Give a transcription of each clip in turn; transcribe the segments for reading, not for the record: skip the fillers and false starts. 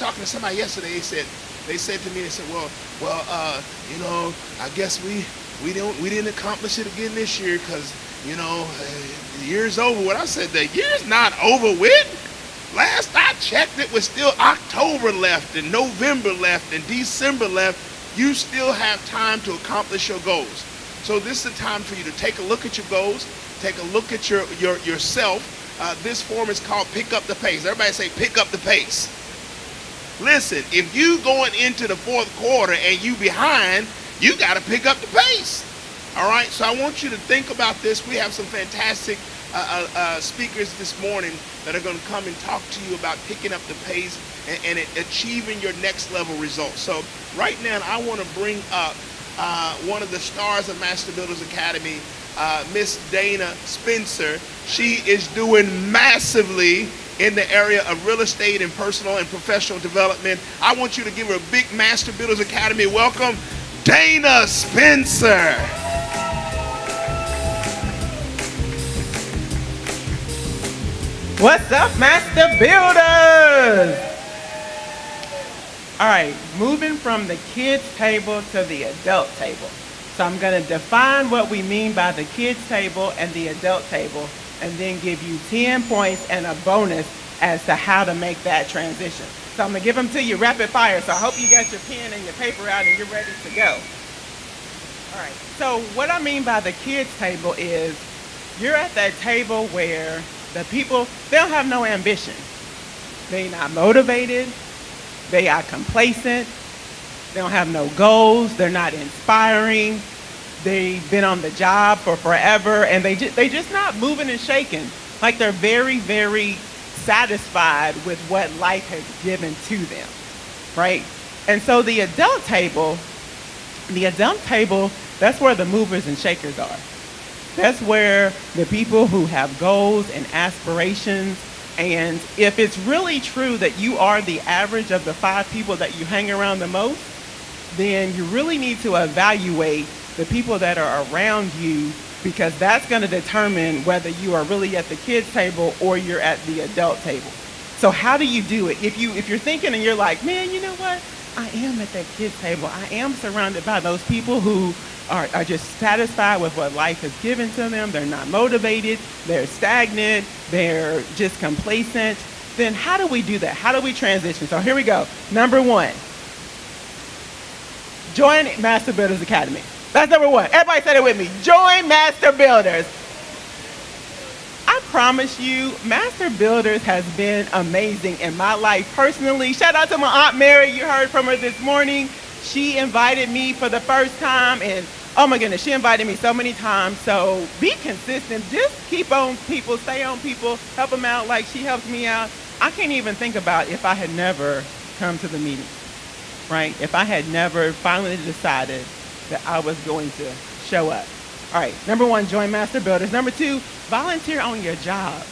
talking to somebody yesterday. They said to me, they said, I guess we didn't accomplish it again this year because the year's over. What I said, the year's not over with. Last I checked, it was still October left and November left and December left. You still have time to accomplish your goals. So this is the time for you to take a look at your goals, take a look at yourself. This form is called Pick Up the Pace. Everybody say, pick up the pace. Listen, if you going into the fourth quarter and you behind, you got to pick up the pace. All right, so I want you to think about this. We have some fantastic speakers this morning that are going to come and talk to you about picking up the pace and achieving your next level results. So right now, I want to bring up one of the stars of Master Builders Academy, Miss Dana Spencer. She is doing massively in the area of real estate and personal and professional development. I want you to give her a big Master Builders Academy welcome, Dana Spencer. What's up, Master Builders? All right, moving from the kids table to the adult table. So I'm going to define what we mean by the kids table and the adult table, and then give you 10 points and a bonus as to how to make that transition. So I'm going to give them to you rapid fire. So I hope you got your pen and your paper out and you're ready to go. All right, so what I mean by the kids table is you're at that table where the people, they don't have no ambition. They're not motivated. They are complacent. They don't have no goals. They're not inspiring. They've been on the job for forever, and they just not moving and shaking. Like they're very, very satisfied with what life has given to them, right? And so the adult table, that's where the movers and shakers are. That's where the people who have goals and aspirations, and if it's really true that you are the average of the 5 people that you hang around the most, then you really need to evaluate the people that are around you, because that's going to determine whether you are really at the kids table or you're at the adult table. So how do you do it? If you're thinking and you're like, man, you know what? I am at that kids table. I am surrounded by those people who are just satisfied with what life has given to them. They're not motivated. They're stagnant. They're just complacent. Then how do we do that? How do we transition? So here we go. Number 1, join Master Builders Academy. That's number 1. Everybody say it with me. Join Master Builders. I promise you, Master Builders has been amazing in my life personally. Shout out to my Aunt Mary. You heard from her this morning. She invited me for the first time, and oh my goodness, she invited me so many times. So be consistent. Just keep on people, stay on people, help them out like she helped me out. I can't even think about if I had never come to the meeting, right? If I had never finally decided that I was going to show up. All right, number 1, join Master Builders. Number 2, volunteer on your job.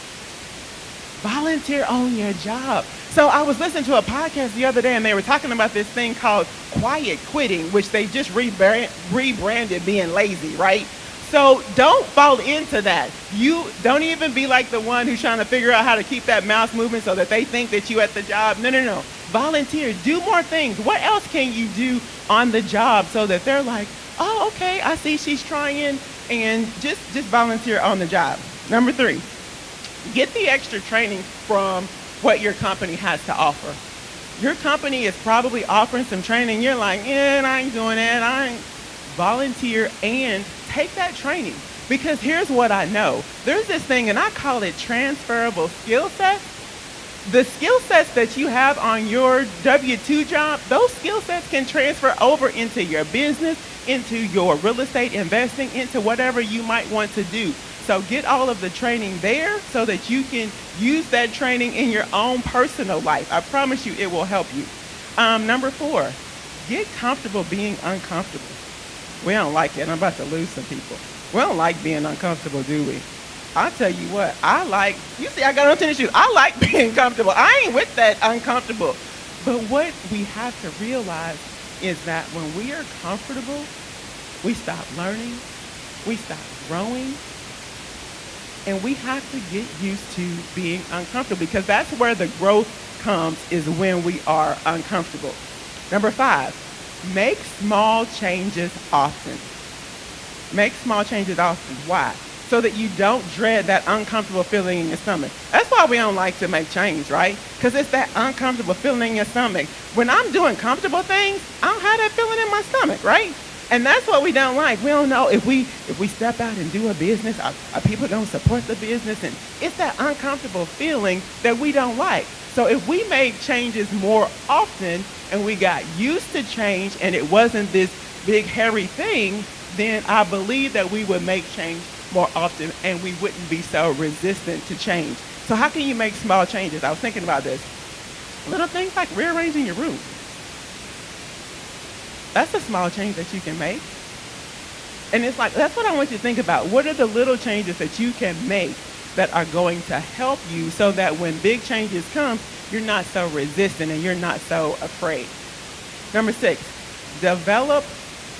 Volunteer on your job. So I was listening to a podcast the other day, and they were talking about this thing called quiet quitting, which they just rebranded being lazy, right? So don't fall into that. You don't even be like the one who's trying to figure out how to keep that mouse moving so that they think that you at the job. No. Volunteer. Do more things. What else can you do on the job so that they're like, oh, okay, I see she's trying, and just volunteer on the job. Number 3, get the extra training from what your company has to offer. Your company is probably offering some training. You're like, yeah, I ain't doing that. I ain't. Volunteer and take that training. Because here's what I know. There's this thing, and I call it transferable skill sets. The skill sets that you have on your W-2 job, those skill sets can transfer over into your business, into your real estate investing, into whatever you might want to do. So get all of the training there so that you can use that training in your own personal life. I promise you it will help you. Number 4, get comfortable being uncomfortable. We don't like it. I'm about to lose some people. We don't like being uncomfortable, do we? I'll tell you what, you see I got on tennis shoes. I like being comfortable. I ain't with that uncomfortable. But what we have to realize is that when we are comfortable, we stop learning, we stop growing, and we have to get used to being uncomfortable, because that's where the growth comes is when we are uncomfortable. Number 5, make small changes often. Make small changes often. Why? So that you don't dread that uncomfortable feeling in your stomach. That's why we don't like to make change, right? Because it's that uncomfortable feeling in your stomach. When I'm doing comfortable things, I don't have that feeling in my stomach, right? And that's what we don't like. We don't know if we step out and do a business, are people going to support the business? And it's that uncomfortable feeling that we don't like. So if we make changes more often and we got used to change and it wasn't this big hairy thing, then I believe that we would make change more often and we wouldn't be so resistant to change. So how can you make small changes? I was thinking about this. Little things like rearranging your room. That's a small change that you can make. And it's like, that's what I want you to think about. What are the little changes that you can make that are going to help you so that when big changes come, you're not so resistant and you're not so afraid. Number 6, develop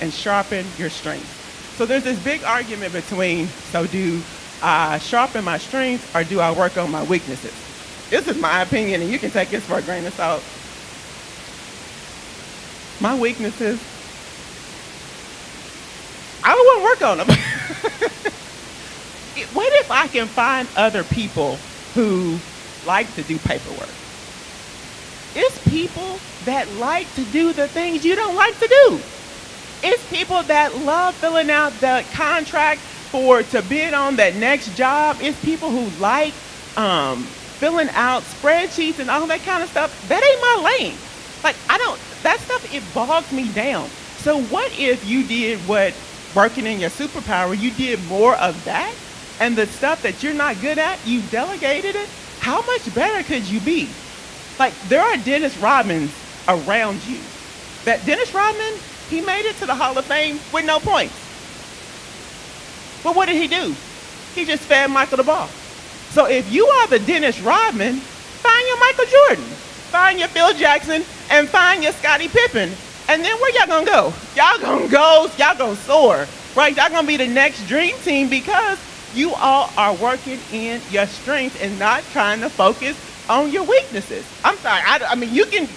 and sharpen your strengths. So there's this big argument between, so do I sharpen my strengths or do I work on my weaknesses? This is my opinion, and you can take this for a grain of salt. My weaknesses, I don't want to work on them. What if I can find other people who like to do paperwork? It's people that like to do the things you don't like to do. It's people that love filling out the contract to bid on that next job. It's people who like filling out spreadsheets and all that kind of stuff. That ain't my lane. Like, that stuff, it bogs me down. So what if you did what working in your superpower, you did more of that, and the stuff that you're not good at, you delegated it? How much better could you be? Like, there are Dennis Rodmans around you. That Dennis Rodman, he made it to the Hall of Fame with no points. But what did he do? He just fed Michael the ball. So if you are the Dennis Rodman, find your Michael Jordan, find your Phil Jackson, and find your Scottie Pippen. And then where y'all gonna go? Y'all gonna soar, right? Y'all gonna be the next dream team because you all are working in your strengths and not trying to focus on your weaknesses. I'm sorry, I mean, you can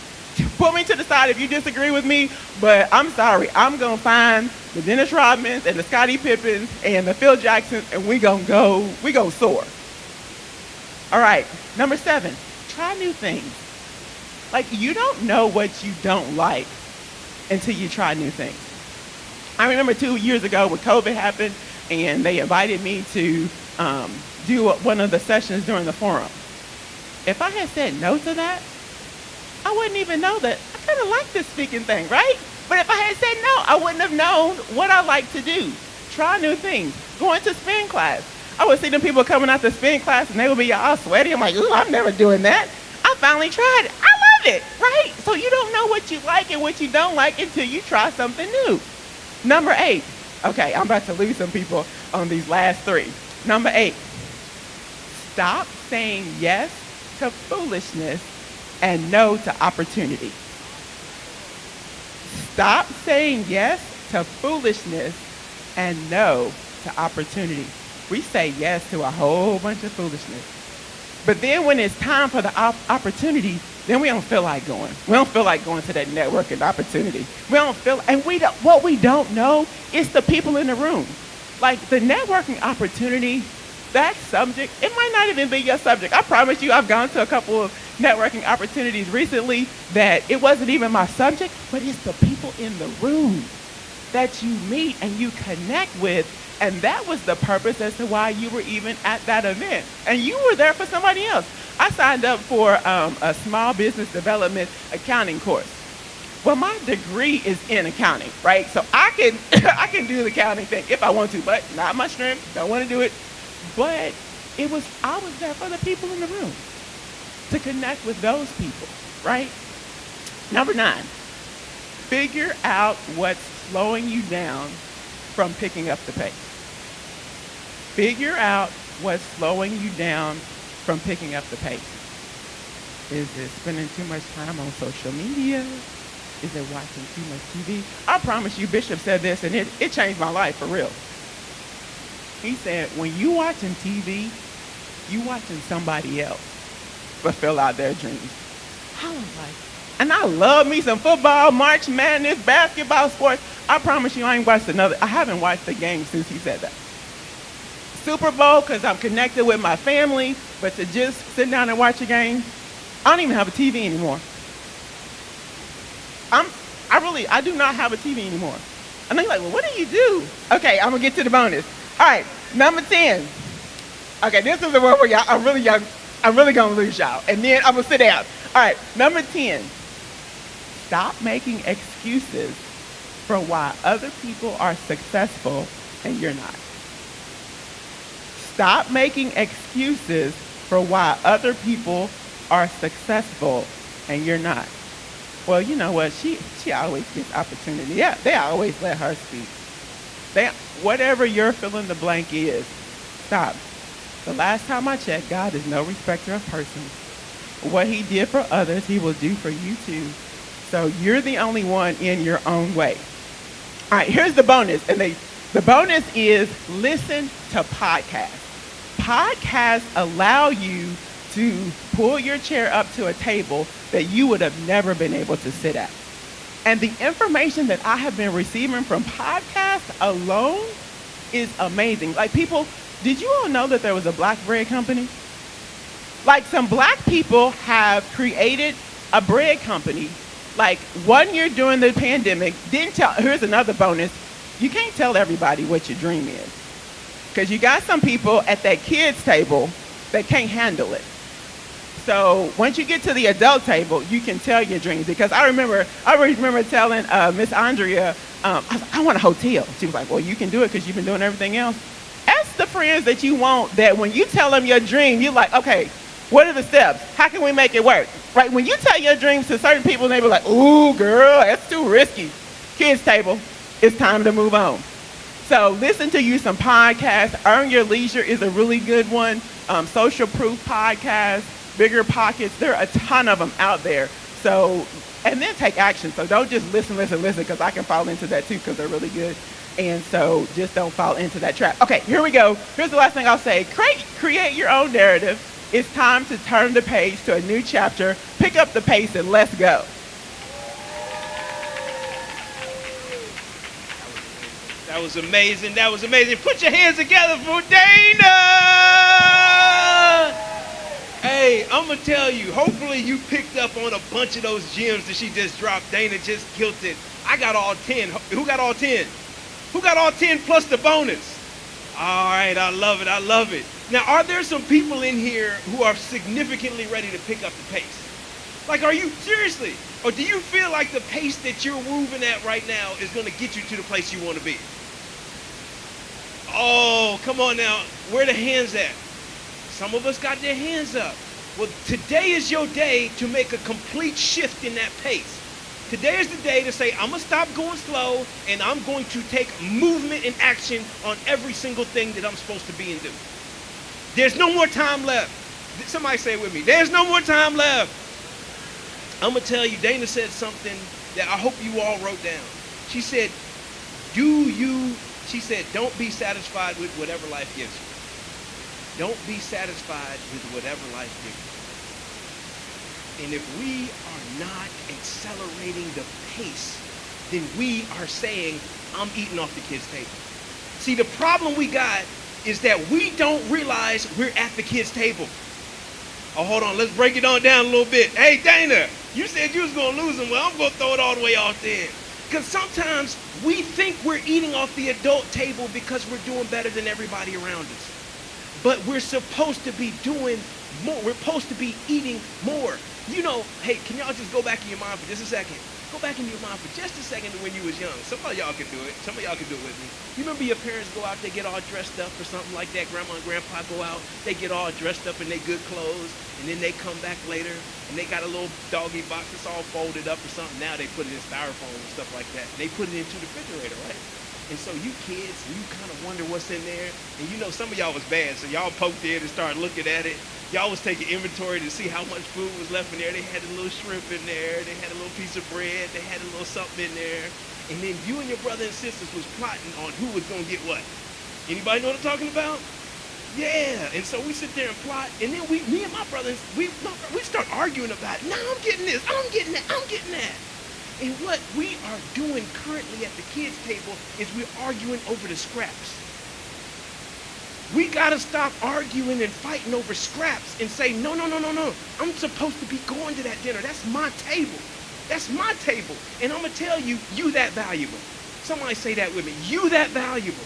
put me to the side if you disagree with me, but I'm sorry. I'm going to find the Dennis Rodmans and the Scottie Pippens and the Phil Jacksons, and we going to soar. All right, number 7, try new things. Like, you don't know what you don't like until you try new things. I remember 2 years ago when COVID happened, and they invited me to do one of the sessions during the forum. If I had said no to that, I wouldn't even know that I kind of like this speaking thing, right? But if I had said no, I wouldn't have known what I like to do. Try new things. Going to spin class. I would see them people coming out to spin class and they would be all sweaty. I'm like, ooh, I'm never doing that. I finally tried it. I love it, right? So you don't know what you like and what you don't like until you try something new. Number 8. Okay, I'm about to lose some people on these last 3. Number 8. Stop saying yes to foolishness and no to opportunity. Stop saying yes to foolishness and no to opportunity. We say yes to a whole bunch of foolishness. But then when it's time for the opportunity, then we don't feel like going. We don't feel like going to that networking opportunity. We don't feel, and what we don't know is the people in the room. Like the networking opportunity, that subject, it might not even be your subject. I promise you, I've gone to a couple of networking opportunities recently that it wasn't even my subject, but it's the people in the room that you meet and you connect with. And that was the purpose as to why you were even at that event. And you were there for somebody else. I signed up for a small business development accounting course. Well, my degree is in accounting, right? So I can do the accounting thing if I want to, but not my strength. Don't want to do it. But I was there for the people in the room to connect with those people, right? Number 9, figure out what's slowing you down from picking up the pace. Figure out what's slowing you down from picking up the pace. Is it spending too much time on social media? Is it watching too much TV? I promise you, Bishop said this, and it changed my life for real. He said, when you watching TV, you watching somebody else fulfill out their dreams. I was like, and I love me some football, March Madness, basketball, sports. I promise you, I haven't watched the game since he said that. Super Bowl, because I'm connected with my family, but to just sit down and watch a game, I don't even have a TV anymore. I do not have a TV anymore. And they're like, well, what do you do? Okay, I'm gonna get to the bonus. All right, number 10. Okay, this is the one where I'm really gonna lose y'all. And then I'm gonna sit down. All right, number 10. Stop making excuses for why other people are successful and you're not. Stop making excuses for why other people are successful and you're not. Well, you know what? She always gets opportunity. Yeah, they always let her speak. Whatever your fill in the blank is, stop. The last time I checked, God is no respecter of persons. What he did for others, he will do for you too. So you're the only one in your own way. All right, here's the bonus. And the bonus is listen to podcasts. Podcasts allow you to pull your chair up to a table that you would have never been able to sit at. And the information that I have been receiving from podcasts alone is amazing. Like did you all know that there was a black bread company? Like some black people have created a bread company. Like 1 year during the pandemic, here's another bonus. You can't tell everybody what your dream is. Because you got some people at that kids table that can't handle it. So once you get to the adult table, you can tell your dreams. Because I remember telling Miss Andrea, I want a hotel. She was like, well, you can do it because you've been doing everything else. Ask the friends that you want that when you tell them your dream, you're like, okay, what are the steps? How can we make it work? Right? When you tell your dreams to certain people, they be like, ooh, girl, that's too risky. Kids table, it's time to move on. So listen to you some podcasts. Earn Your Leisure is a really good one. Social Proof podcast, Bigger Pockets. There are a ton of them out there. So, and then take action. So don't just listen, because I can fall into that too because they're really good. And so just don't fall into that trap. Okay, here we go. Here's the last thing I'll say. Create your own narrative. It's time to turn the page to a new chapter. Pick up the pace and let's go. That was amazing. That was amazing. Put your hands together for Dana. Hey, I'm going to tell you, hopefully you picked up on a bunch of those gems that she just dropped. Dana just killed it. I got all 10. Who got all 10? Who got all 10 plus the bonus? All right, I love it. I love it. Now, are there some people in here who are significantly ready to pick up the pace? Like, are you, seriously? Or do you feel like the pace that you're moving at right now is going to get you to the place you want to be? Oh, come on now. Where the hands at? Some of us got their hands up. Well, today is your day to make a complete shift in that pace. Today is the day to say, I'm going to stop going slow, and I'm going to take movement and action on every single thing that I'm supposed to be and do. There's no more time left. Somebody say it with me. There's no more time left. I'm going to tell you, Dana said something that I hope you all wrote down. She said, don't be satisfied with whatever life gives you. Don't be satisfied with whatever life gives you. And if we are not accelerating the pace, then we are saying, I'm eating off the kids' table. See, the problem we got is that we don't realize we're at the kids' table. Oh, hold on. Let's break it on down a little bit. Hey, Dana, you said you was going to lose them. Well, I'm going to throw it all the way off then. Because sometimes we think we're eating off the adult table because we're doing better than everybody around us. But we're supposed to be doing more. We're supposed to be eating more. You know, hey, can y'all just go back in your mind for just a second? Go back in your mind for just a second to when you was young. Some of y'all can do it. Some of y'all can do it with me. You remember your parents go out, they get all dressed up or something like that. Grandma and grandpa go out, they get all dressed up in their good clothes, and then they come back later, and they got a little doggy box that's all folded up or something. Now they put it in styrofoam and stuff like that. They put it into the refrigerator, right? And so you kids, you kind of wonder what's in there. And you know some of y'all was bad, so y'all poked in and started looking at it. Y'all was taking inventory to see how much food was left in there. They had a little shrimp in there. They had a little piece of bread. They had a little something in there. And then you and your brother and sisters was plotting on who was going to get what. Anybody know what I'm talking about? Yeah, and so we sit there and plot, and then me and my brothers, we start arguing about it. No, I'm getting this, I'm getting that, I'm getting that. And what we are doing currently at the kids' table is we're arguing over the scraps. We gotta stop arguing and fighting over scraps and say, no, no, no, no, no. I'm supposed to be going to that dinner. That's my table. That's my table. And I'm gonna tell you, you that valuable. Somebody say that with me. You that valuable.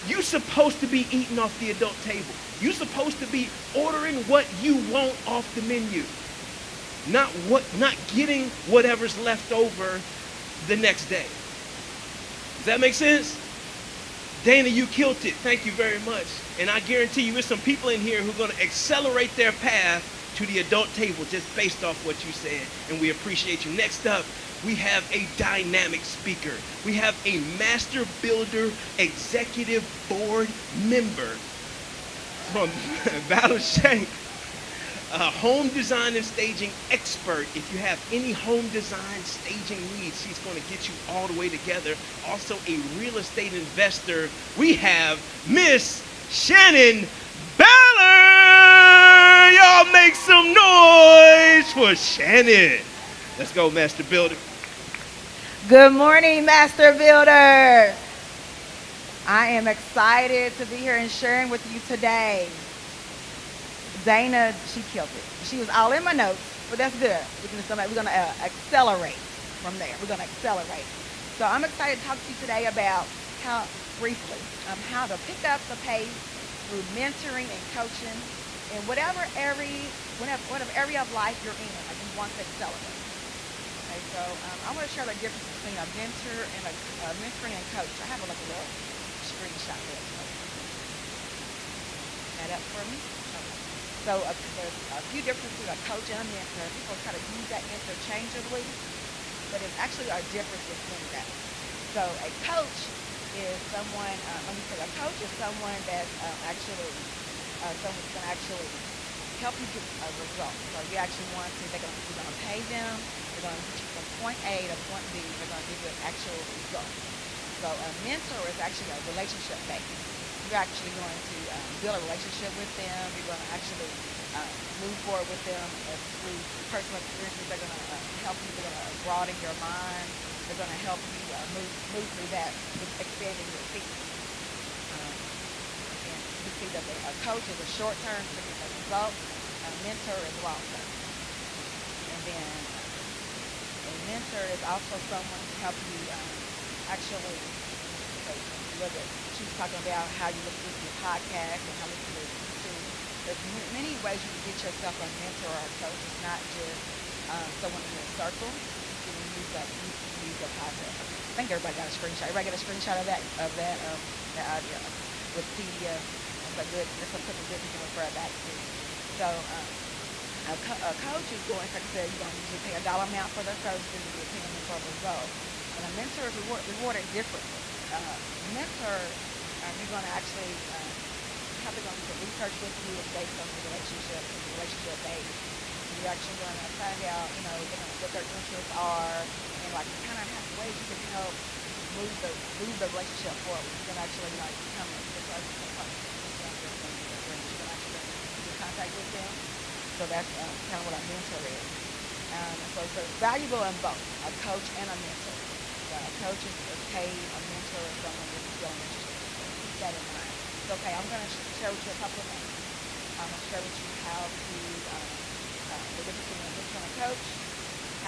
You supposed to be eating off the adult table. You supposed to be ordering what you want off the menu. Not getting whatever's left over the next day. Does that make sense? Dana, you killed it. Thank you very much. And I guarantee you there's some people in here who are going to accelerate their path to the adult table just based off what you said. And we appreciate you. Next up, we have a dynamic speaker. We have a master builder executive board member from Battle Shank, a home design and staging expert. If you have any home design staging needs, she's going to get you all the way together. Also a real estate investor. We have Miss Shannon Baller. Y'all make some noise for Shannon. Let's go, Master Builder. Good morning, Master Builders. I am excited to be here and sharing with you today. Dana, she killed it. She was all in my notes, but that's good. We're gonna accelerate from there. We're gonna accelerate. So I'm excited to talk to you today about how to pick up the pace through mentoring and coaching in whatever area of life you're in, like you want to accelerate. Okay, so I want to share the difference between a mentor and a mentoring and coach. I have a little screenshot there. That up for me. Okay. So there's a few differences between a coach and a mentor. People try to use that interchangeably, but it's actually a difference between that. So a coach is someone. A coach is someone that's someone's going to actually help you get a result. So you actually you're going to pay them. They're going to get you from point A to point B. They're going to give you an actual result. So a mentor is actually a relationship based. You're actually going to build a relationship with them. You're going to actually move forward with them through personal experiences. They're going to help you. They're going to broaden your mind. They're going to help you move through that with expanding your thinking. And you can see that a coach is a short term result. A mentor is long term. And then a mentor is also someone to help you actually. She was talking about how you listen to your podcast and how you listen to. There's many ways you can get yourself a mentor or a coach. It's not just someone in your circle. You can use a podcast. I think everybody got a screenshot. Everybody got a screenshot of that audio with PDF. There's some good you can refer back to. So a coach is going, like I said, you're going to usually pay a dollar amount for their services and you're paying them for a result. And a mentor is rewarded differently. Mentor, you're going to actually have to go into research with you. It's based on the relationship based. You're actually going to find out, what their interests are, and like kind of have ways you can help move the relationship forward. You can actually become the person you're going to actually keep in contact with them. So that's kind of what a mentor is. So it's valuable in both a coach and a mentor. A coach is paid, a mentor is someone who's still interested. So keep that in mind. It's okay. I'm going to share with you a couple of things. I'm going to share with you how to, the difference between a mentor and a coach,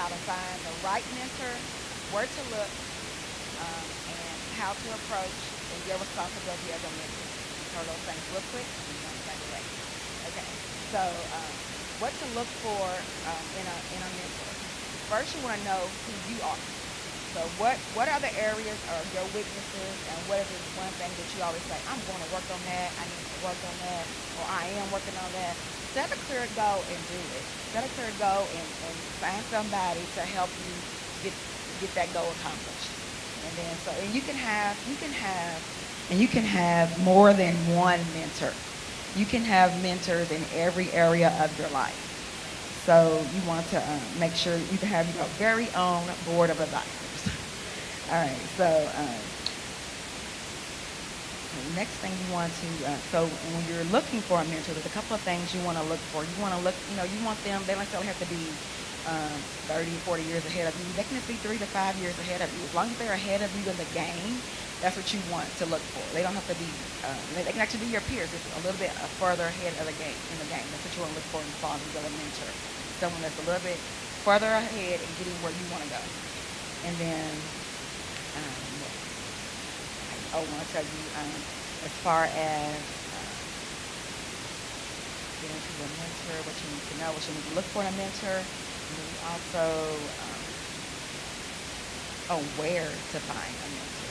how to find the right mentor, where to look, and how to approach and your responsibility as a mentor. You heard those things real quick, and you're going to say it. Okay. So what to look for in a mentor. First, you want to know who you are. So what are the areas of your weaknesses, and what is this one thing that you always say, I'm going to work on that, I need to work on that, or I am working on that. Set a clear goal and do it. Set a clear goal and find somebody to help you get that goal accomplished. And then you can have more than one mentor. You can have mentors in every area of your life. So you want to make sure you can have your very own board of advisors. All right, so Next thing you want to, so when you're looking for a mentor, there's a couple of things you want to look for. You want to look, you want them, they don't necessarily have to be 30, 40 years ahead of you. They can just be 3 to 5 years ahead of you. As long as they're ahead of you in the game, that's what you want to look for. They don't have to be, they can actually be your peers, just a little bit further ahead of the game, in the game. That's what you want to look for in the fall. You go a mentor. Someone that's a little bit further ahead and getting where you want to go. And then, I want to tell you, as far as getting to a mentor, what you need to know, what you need to look for in a mentor, and then also, where to find a mentor.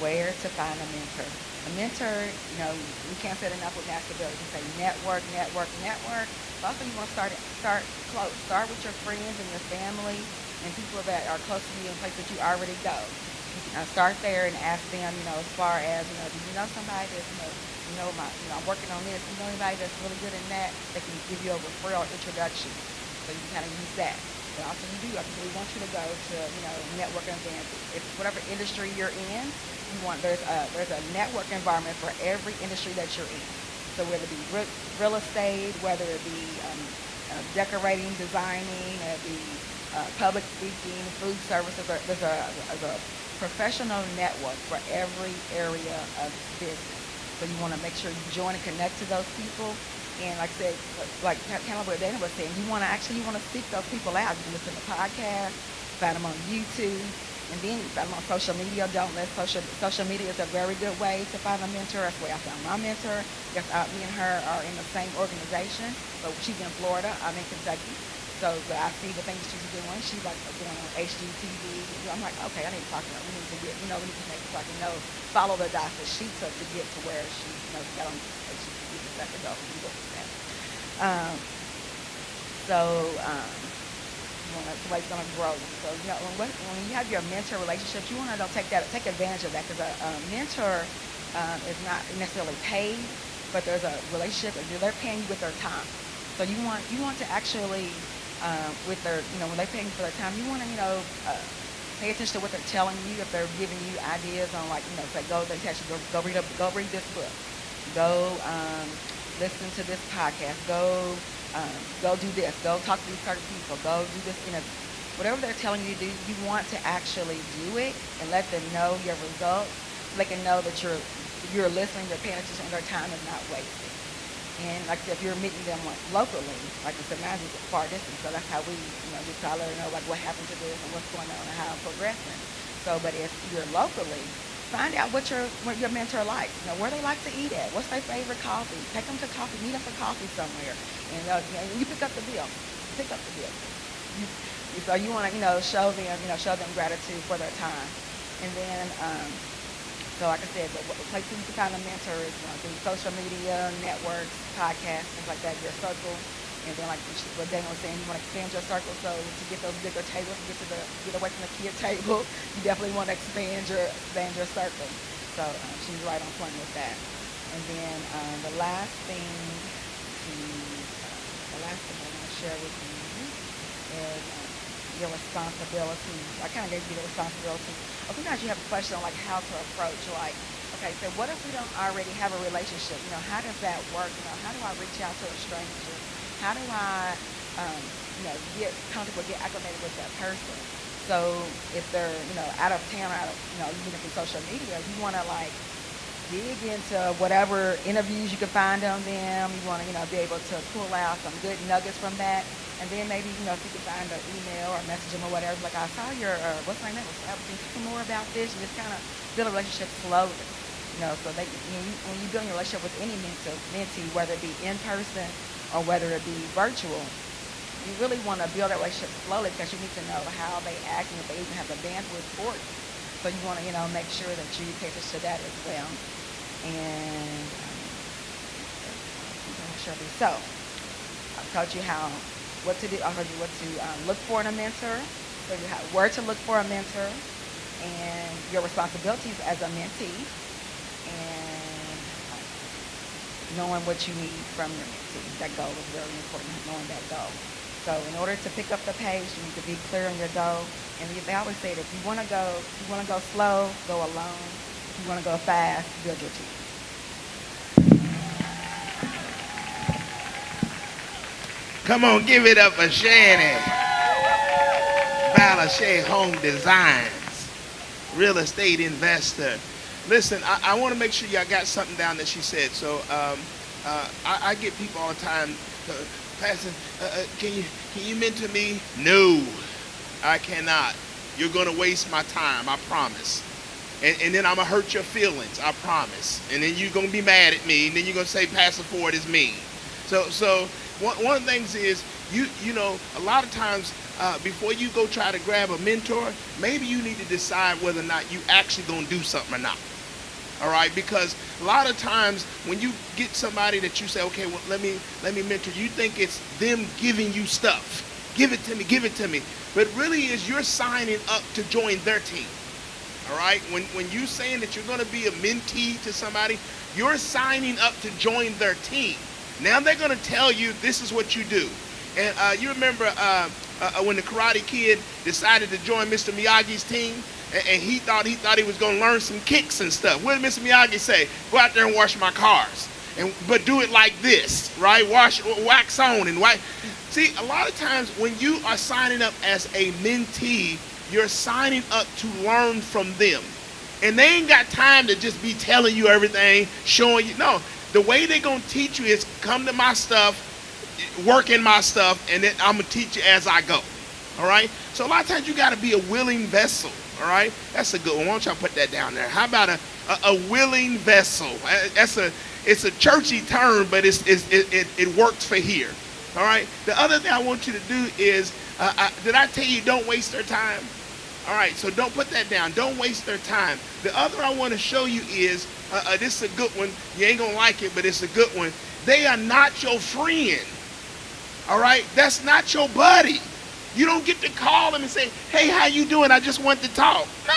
Where to find a mentor. A mentor, we can't say it enough with masterability. You say network, network, network. But also you want to start close. Start with your friends and your family and people that are close to you in places that you already go. Start there and ask them, as far as, do you know somebody that's, I'm working on this. You know anybody that's really good in that? They can give you a referral introduction. So you can kind of use that. But also you do, we want you to go to, networking events. If whatever industry you're in, there's a network environment for every industry that you're in. So whether it be real estate, whether it be decorating, designing, whether it be public speaking, food services, there's a professional network for every area of business. So you want to make sure you join and connect to those people. And like I said, like kind of what Dana was saying, you want to seek those people out. You can listen to podcasts, find them on YouTube, and then you find them on social media. Don't let social media is a very good way to find a mentor. That's the way I found my mentor. Yes, me and her are in the same organization, but she's in Florida. I'm in Kentucky. So I see the things she's doing. She's like doing on HGTV. I'm like, okay, I need to talk to her. We need to get, we need to make it so I can follow the dots that she took to get to where she, got on HGTV and stuff to go and do that. You want to, somebody's going to grow. So, when you have your mentor relationships, you want to take advantage of that, because a mentor is not necessarily paid, but there's a relationship, and they're paying you with their time. So you want to actually, with their, when they're paying you for their time, you want to, pay attention to what they're telling you. If they're giving you ideas on, like, say, they tell you, go read this book, go listen to this podcast, go do this, go talk to these certain people, go do this interview. Whatever they're telling you to do, you want to actually do it and let them know your results, so they can know that you're listening, you're paying attention, and their time is not wasted. And like I said, if you're meeting them locally, like I said, mine is far distance, so that's how we, just try to let them know, like, what happened to this and what's going on and how I'm progressing. So, but if you're locally, find out what your mentor likes. Where they like to eat at. What's their favorite coffee? Take them to coffee. Meet them for coffee somewhere, and you pick up the bill. Pick up the bill. So you want to, show them gratitude for their time, and then. So like I said, the places you can find a mentor is through social media, networks, podcasts, things like that, your circle. And then like what Dana was saying, you want to expand your circle. So to get those bigger tables, get away from the kid table, you definitely want to expand your circle. So she's right on point with that. And then the last thing I want to share with you is your responsibility. I kind of gave you the responsibility. Sometimes you have a question on, like, how to approach, like, okay, so what if we don't already have a relationship? How does that work? How do I reach out to a stranger? How do I, get comfortable, get acclimated with that person? So if they're, out of town or even through social media, you want to, like, dig into whatever interviews you can find on them. You want to, be able to pull out some good nuggets from that. And then maybe, if you can find an email or message them or whatever, like, I saw your, what's my name? Can you tell me more about this? And just kind of build a relationship slowly. So they, when you build a relationship with any mentee, whether it be in person or whether it be virtual, you really want to build that relationship slowly, because you need to know how they act and if they even have the bandwidth for it. So you want to, make sure that you pay attention to that as well. And so I've told you what to do. I told you what to look for in a mentor. So you have where to look for a mentor, and your responsibilities as a mentee, and knowing what you need from your mentee. That goal is very important, knowing that goal. So in order to pick up the pace, you need to be clear on your goal. And they always say that if you want to go slow, go alone. If You want to go fast, build your team. Come on, give it up for Shannon. Balashe Home Designs, real estate investor. Listen, I want to make sure y'all got something down that she said. So I get people all the time, Pastor, can you mentor me? No, I cannot. You're going to waste my time, I promise. And then I'm going to hurt your feelings, I promise. And then you're going to be mad at me, and then you're going to say Pastor Ford is mean. So one of the things is, you know, a lot of times before you go try to grab a mentor, maybe you need to decide whether or not you actually going to do something or not. All right, because a lot of times when you get somebody that you say, okay, well, let me mentor you, think it's them giving you stuff. Give it to me. But really is you're signing up to join their team. All right, when you saying that you're going to be a mentee to somebody, you're signing up to join their team. Now they're going to tell you this is what you do. And you remember when the Karate Kid decided to join Mr. Miyagi's team, and he thought he was going to learn some kicks and stuff. What did Mr. Miyagi say? Go out there and wash my cars, but do it like this, right? Wax on and wax. See, a lot of times when you are signing up as a mentee, you're signing up to learn from them, and they ain't got time to just be telling you everything, showing you. No, the way they're going to teach you is come to my stuff, work in my stuff, and then I'm going to teach you as I go. All right? So a lot of times you got to be a willing vessel. All right? That's a good one. Why don't y'all put that down there? How about a willing vessel? It's a churchy term, but it works for here. All right? The other thing I want you to do is, did I tell you don't waste their time? All right, so don't put that down. Don't waste their time. The other I want to show you is, this is a good one. You ain't going to like it, but it's a good one. They are not your friend. All right? That's not your buddy. You don't get to call them and say, hey, how you doing? I just want to talk. No,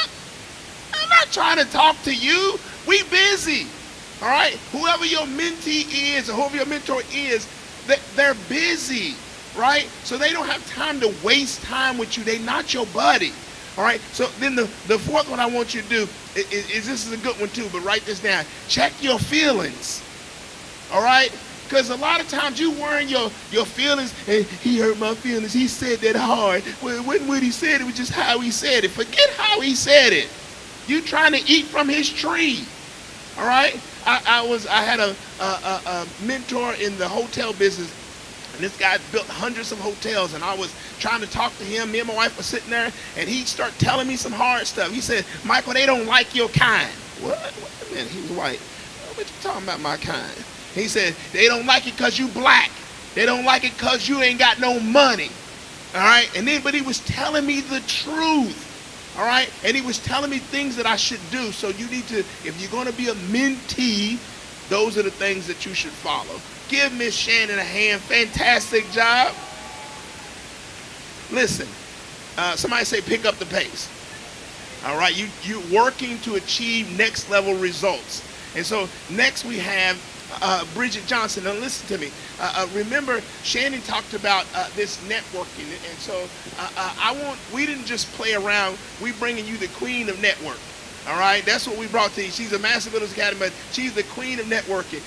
I'm not trying to talk to you. We busy. All right? Whoever your mentee is or whoever your mentor is, they're busy. Right? So they don't have time to waste time with you. They're not your buddy. All right? So then the fourth one I want you to do is this is a good one too, but write this down. Check your feelings. All right? Because a lot of times you worrying your feelings, and he hurt my feelings. He said that hard. Well, it wasn't what he said. It was just how he said it. Forget how he said it. You trying to eat from his tree. All right? I had a mentor in the hotel business, and this guy built hundreds of hotels, and I was trying to talk to him. Me and my wife were sitting there, and he started telling me some hard stuff. He said, Michael, they don't like your kind. What? Wait a minute. He was white. What you talking about, my kind? He said, they don't like it because you black. They don't like it because you ain't got no money. All right? And then, but he was telling me the truth. All right? And he was telling me things that I should do. So you need to, if you're going to be a mentee, those are the things that you should follow. Give Miss Shannon a hand. Fantastic job. Listen, somebody say pick up the pace. All right? You're working to achieve next level results. And so next we have Bridget Johnson. Now listen to me. Remember, Shannon talked about this networking, and so we didn't just play around. We bringing you the queen of network. All right, that's what we brought to you. She's a Master Builders Academy, but she's the queen of networking.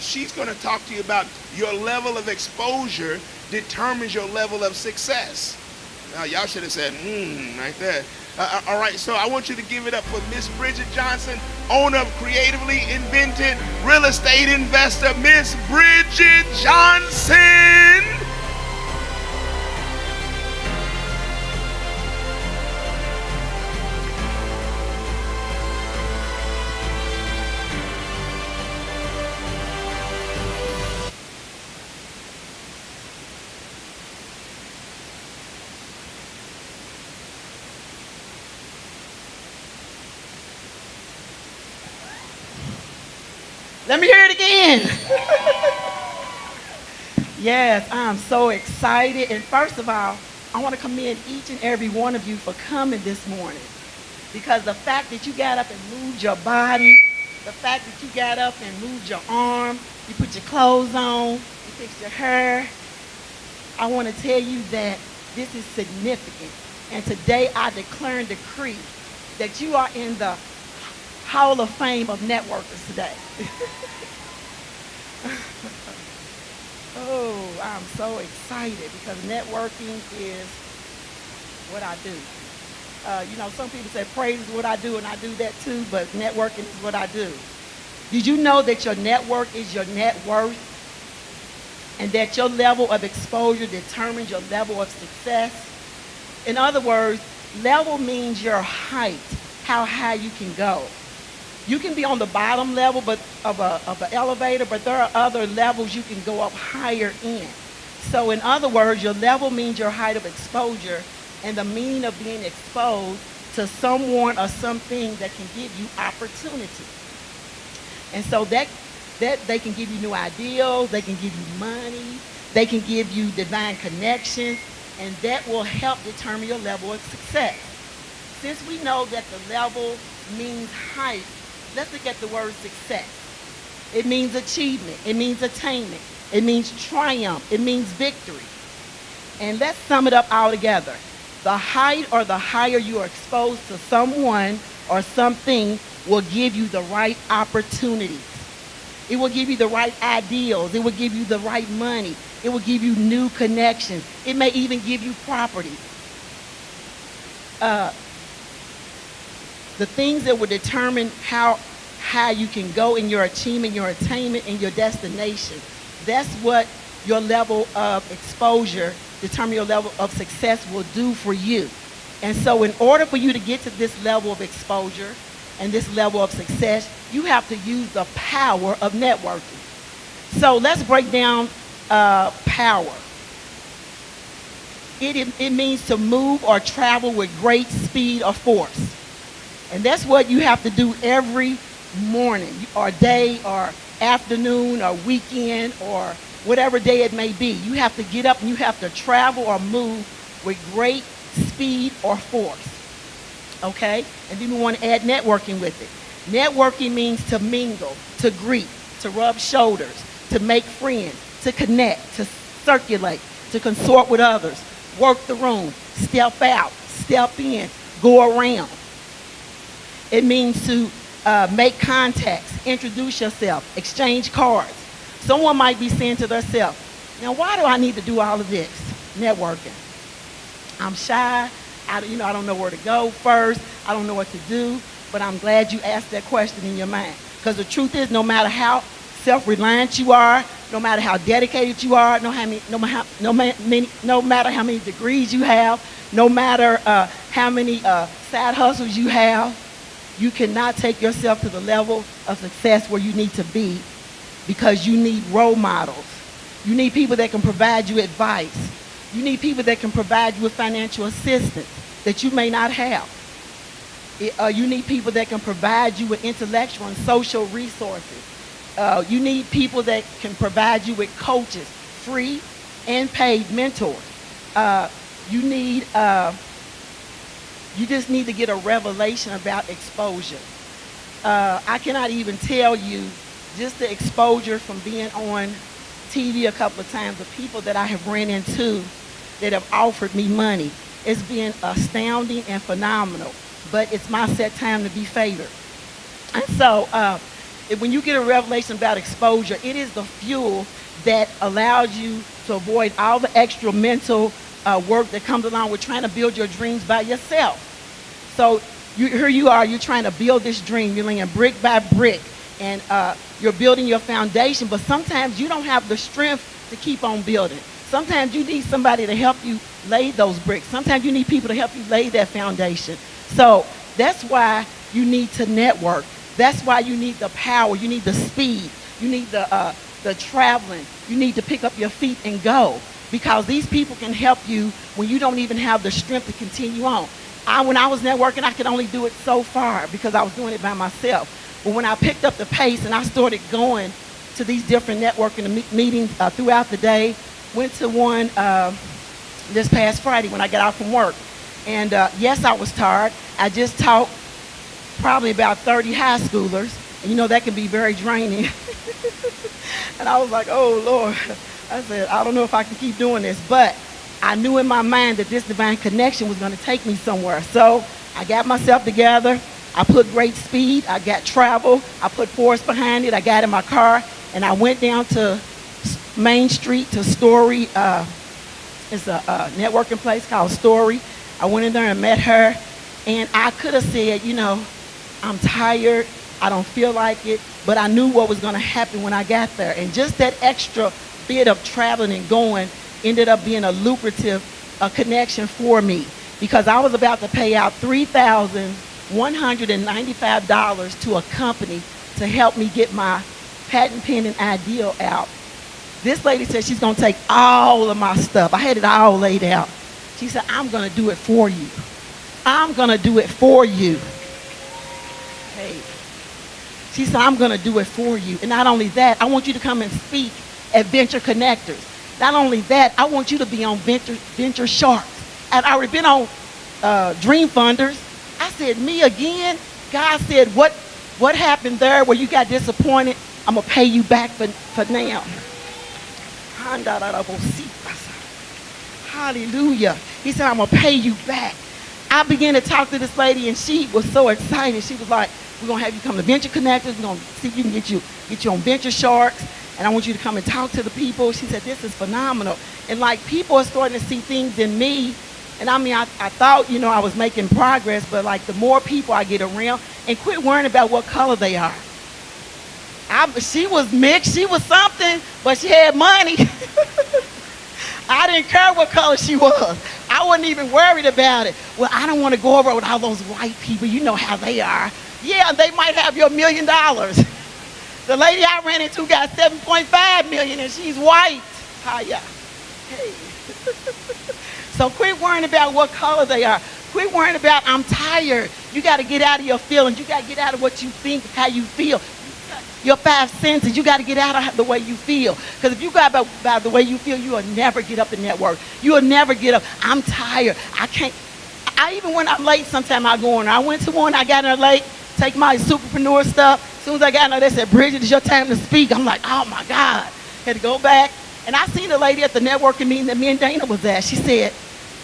She's going to talk to you about your level of exposure determines your level of success. Y'all should have said, right there. All right, so I want you to give it up for Miss Bridget Johnson, owner of Creatively Invented Real Estate Investor, Miss Bridget Johnson. Let me hear it again. Yes, I'm so excited. And first of all, I want to commend each and every one of you for coming this morning. Because the fact that you got up and moved your body, the fact that you got up and moved your arm, you put your clothes on, you fixed your hair, I want to tell you that this is significant. And today I declare and decree that you are in the Hall of Fame of networkers today. Oh, I'm so excited because networking is what I do. Some people say praise is what I do, and I do that too, but networking is what I do. Did you know that your network is your net worth and that your level of exposure determines your level of success? In other words, level means your height, how high you can go. You can be on the bottom level of an elevator, but there are other levels you can go up higher in. So in other words, your level means your height of exposure and the meaning of being exposed to someone or something that can give you opportunity. And so that they can give you new ideals, they can give you money, they can give you divine connections, and that will help determine your level of success. Since we know that the level means height, let's look at the word success. It means achievement, it means attainment, it means triumph, it means victory. And let's sum it up all together. The height or the higher you are exposed to someone or something will give you the right opportunities. It will give you the right ideals. It will give you the right money. It will give you new connections. It may even give you property. The things that will determine how high you can go in your achievement, your attainment, and your destination. That's what your level of exposure, determine your level of success will do for you. And so in order for you to get to this level of exposure and this level of success, you have to use the power of networking. So let's break down power. It means to move or travel with great speed or force. And that's what you have to do every morning or day or afternoon or weekend or whatever day it may be. You have to get up and you have to travel or move with great speed or force. Okay? And then we want to add networking with it. Networking means to mingle, to greet, to rub shoulders, to make friends, to connect, to circulate, to consort with others, work the room, step out, step in, go around. It means to make contacts, introduce yourself, exchange cards. Someone might be saying to themselves, now why do I need to do all of this? Networking. I'm shy. I don't know where to go first. I don't know what to do. But I'm glad you asked that question in your mind. Because the truth is, no matter how self-reliant you are, no matter how dedicated you are, no matter how many degrees you have, no matter how many side hustles you have, you cannot take yourself to the level of success where you need to be because you need role models. You need people that can provide you advice. You need people that can provide you with financial assistance that you may not have. You need people that can provide you with intellectual and social resources. You need people that can provide you with coaches, free and paid mentors. You just need to get a revelation about exposure. I cannot even tell you just the exposure from being on TV a couple of times, the people that I have ran into that have offered me money. It's been astounding and phenomenal, but it's my set time to be favored. And so when you get a revelation about exposure, it is the fuel that allows you to avoid all the extra mental work that comes along with trying to build your dreams by yourself. So here you are, you're trying to build this dream. You're laying brick by brick, and you're building your foundation, but sometimes you don't have the strength to keep on building. Sometimes you need somebody to help you lay those bricks. Sometimes you need people to help you lay that foundation. So that's why you need to network. That's why you need the power. You need the speed. You need the traveling. You need to pick up your feet and go, because these people can help you when you don't even have the strength to continue on. When I was networking, I could only do it so far because I was doing it by myself. But when I picked up the pace and I started going to these different networking meetings throughout the day, went to one this past Friday when I got out from work. And yes, I was tired. I just taught probably about 30 high schoolers. And that can be very draining. And I was like, oh, Lord. I said, I don't know if I can keep doing this. But I knew in my mind that this divine connection was going to take me somewhere. So I got myself together. I put great speed. I got travel. I put force behind it. I got in my car, and I went down to Main Street to Story. It's a networking place called Story. I went in there and met her, and I could have said, you know, I'm tired. I don't feel like it, but I knew what was going to happen when I got there. And just that extra bit of traveling and going ended up being a lucrative connection for me, because I was about to pay out $3,195 to a company to help me get my patent pending ideal out. This lady said she's going to take all of my stuff. I had it all laid out. She said, I'm going to do it for you. I'm going to do it for you. Hey. She said, I'm going to do it for you. And not only that, I want you to come and speak at Venture Connectors. Not only that, I want you to be on Venture Sharks. I'd already been on Dream Funders. I said, me again? God said, what happened there where you got disappointed? I'm going to pay you back for now. Hallelujah. He said, I'm going to pay you back. I began to talk to this lady, and she was so excited. She was like, we're going to have you come to Venture Connectors. We're going to see if you can get you on Venture Sharks. And I want you to come and talk to the people. She said, this is phenomenal. And like, people are starting to see things in me. And I mean, I thought, you know, I was making progress, but like, the more people I get around, and quit worrying about what color they are. She was mixed, she was something, but she had money. I didn't care what color she was. I wasn't even worried about it. Well, I don't want to go over with all those white people. You know how they are. Yeah, they might have your $1 million. The lady I ran into got 7.5 million, and she's white. Hiya. Hey. So quit worrying about what color they are. Quit worrying about, I'm tired. You got to get out of your feelings. You got to get out of what you think, how you feel. Your 5 senses, you got to get out of the way you feel. Because if you go about the way you feel, you will never get up in that work. You will never get up. I'm tired. I can't. Even when I'm late, sometimes I go on. I went to one, I got in there late, take my superpreneur stuff. As soon as I got in there, they said, Bridget, it's your time to speak. I'm like, oh my God. Had to go back. And I seen a lady at the networking meeting that me and Dana was at. She said,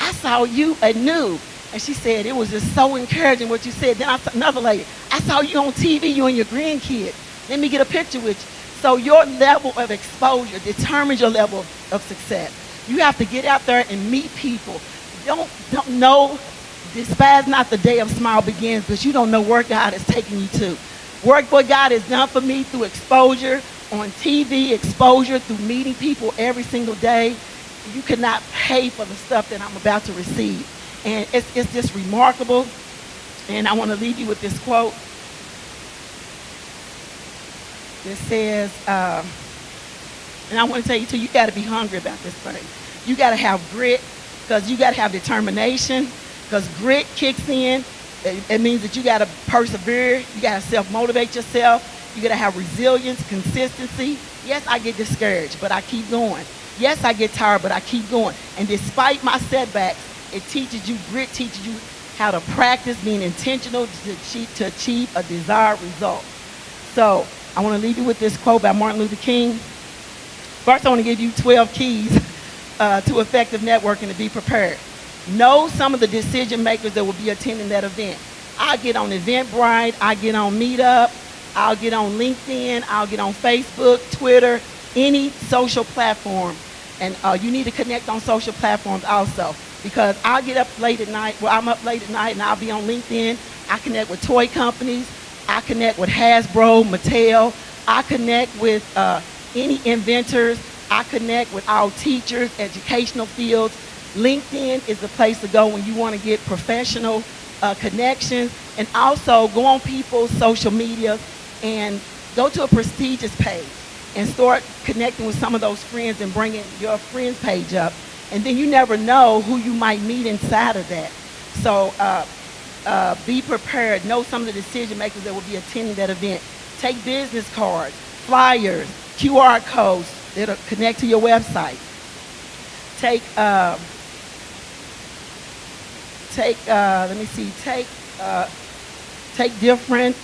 I saw you at New. And she said, it was just so encouraging what you said. Then I saw another lady, I saw you on TV, you and your grandkid. Let me get a picture with you. So your level of exposure determines your level of success. You have to get out there and meet people. Don't know, despise not the day of small begins, because you don't know where God is taking you to. Work what God has done for me through exposure on TV, exposure through meeting people every single day. You cannot pay for the stuff that I'm about to receive. And it's just remarkable. And I want to leave you with this quote. It says, and I want to tell you too, you got to be hungry about this thing. You got to have grit, because you got to have determination, because grit kicks in. It means that you got to persevere. You got to self-motivate yourself. You got to have resilience, consistency. Yes, I get discouraged, but I keep going. Yes, I get tired, but I keep going. And despite my setbacks, it teaches you, grit teaches you how to practice being intentional to achieve a desired result. So I want to leave you with this quote by Martin Luther King. First, I want to give you 12 keys to effective networking to be prepared. Know some of the decision makers that will be attending that event. I'll get on Eventbrite, I'll get on Meetup, I'll get on LinkedIn, I'll get on Facebook, Twitter, any social platform. And you need to connect on social platforms also, because I'll get up late at night. Well, I'm up late at night, and I'll be on LinkedIn. I connect with toy companies. I connect with Hasbro, Mattel. I connect with any inventors. I connect with all teachers, educational fields. LinkedIn is the place to go when you want to get professional connections. And also go on people's social media and go to a prestigious page and start connecting with some of those friends and bringing your friends page up. And then you never know who you might meet inside of that. So be prepared. Know some of the decision makers that will be attending that event. Take business cards, flyers, QR codes that'll connect to your website. Take different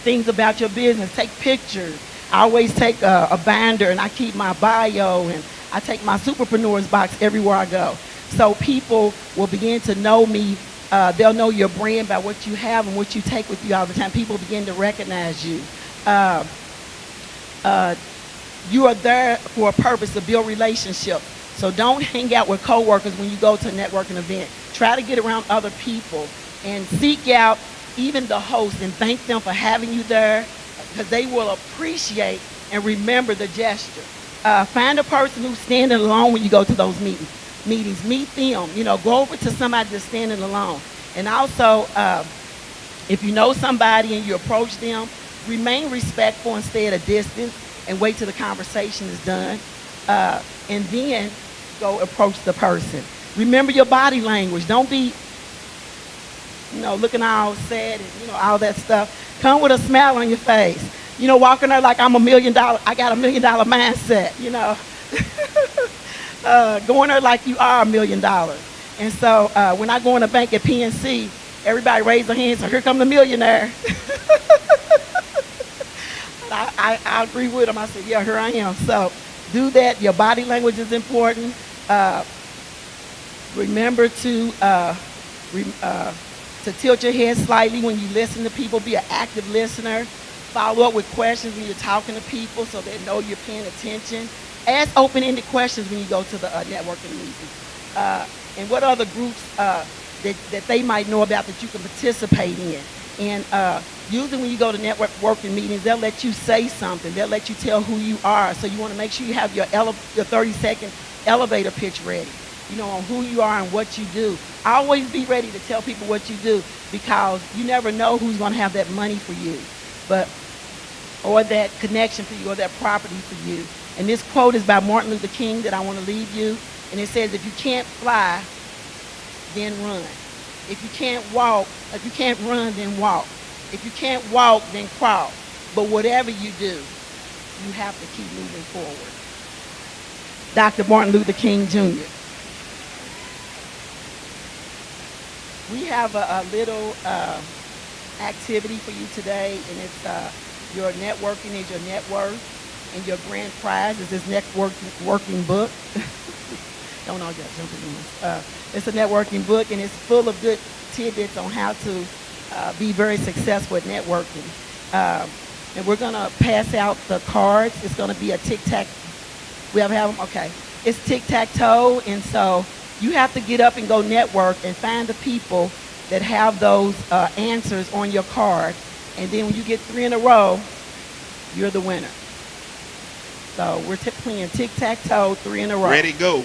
things about your business. Take pictures. I always take a binder, and I keep my bio, and I take my Superpreneurs box everywhere I go. So people will begin to know me They'll know your brand by what you have and what you take with you all the time. People begin to recognize you. Uh, uh, you are there for a purpose to build relationships. So don't hang out with coworkers when you go to a networking event. Try to get around other people and seek out even the host and thank them for having you there because they will appreciate and remember the gesture. Find a person who's standing alone when you go to those meetings. Meet them. Go over to somebody that's standing alone. And also, if you know somebody and you approach them, remain respectful and stay at a distance and wait till the conversation is done. And then go approach the person. Remember your body language. Don't be, looking all sad and, all that stuff. Come with a smile on your face. Walking there like I got $1 million mindset, going there like you are $1 million. And so when I go in the bank at PNC, everybody raise their hands, so here come the millionaire. I agree with them. I said, yeah, here I am. So do that. Your body language is important. Remember to tilt your head slightly when you listen to people. Be an active listener. Follow up with questions when you're talking to people so they know you're paying attention. Ask open-ended questions when you go to the networking meetings. And what other groups that they might know about that you can participate in. And usually when you go to networking meetings, they'll let you say something. They'll let you tell who you are. So you want to make sure you have your 30-second elevator pitch ready, on who you are and what you do. Always be ready to tell people what you do because you never know who's going to have that money for you, or that connection for you or that property for you. And this quote is by Martin Luther King that I want to leave you. And it says, if you can't fly, then run. If you can't run, then walk. If you can't walk, then crawl. But whatever you do, you have to keep moving forward. Dr. Martin Luther King Jr. We have a little activity for you today, and it's your networking is your net worth, and your grand prize is this networking book. Don't all get jumping in this. It's a networking book, and it's full of good tidbits on how to be very successful at networking. And we're going to pass out the cards. It's going to be a tic-tac. We have them? Okay. It's tic-tac-toe, and so you have to get up and go network and find the people that have those answers on your card. And then when you get 3 in a row, you're the winner. So we're playing tic-tac-toe, 3 in a row. Ready, go.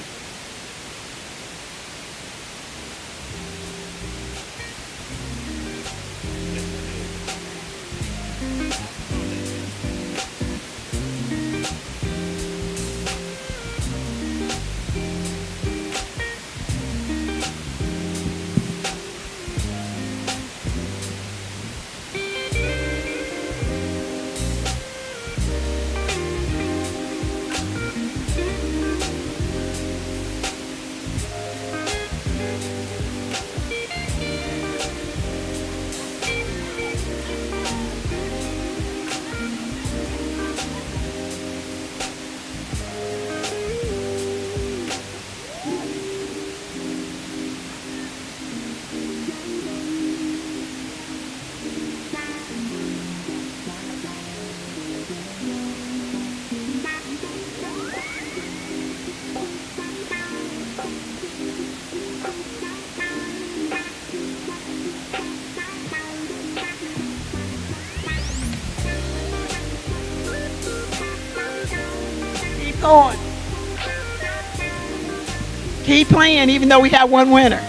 Going. Keep playing even though we have one winner.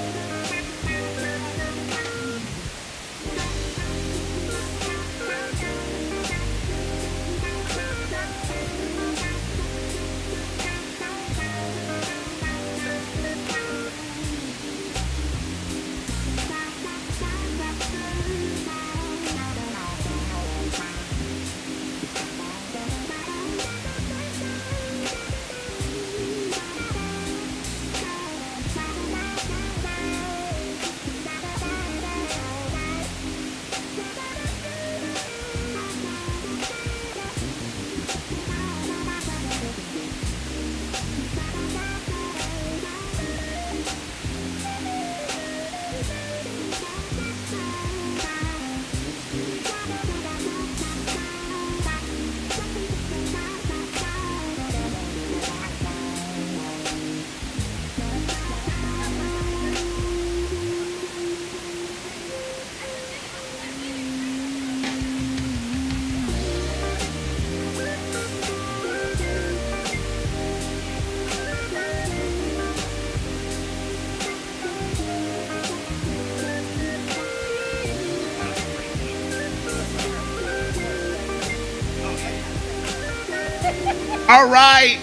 All right.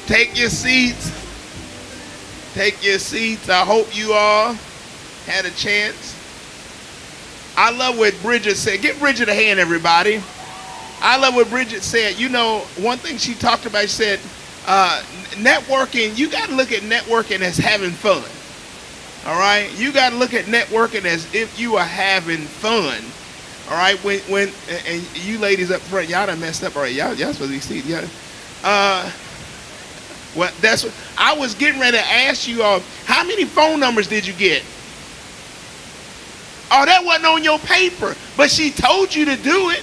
Take your seats. Take your seats. I hope you all had a chance. I love what Bridget said. Give Bridget a hand, everybody. I love what Bridget said. You know, one thing she talked about, she said, networking, you got to look at networking as having fun. All right? You got to look at networking as if you are having fun. All right? When and you ladies up front, y'all done messed up already. Y'all supposed to be seated. Well, that's what I was getting ready to ask you all. How many phone numbers did you get? Oh, that wasn't on your paper, but she told you to do it.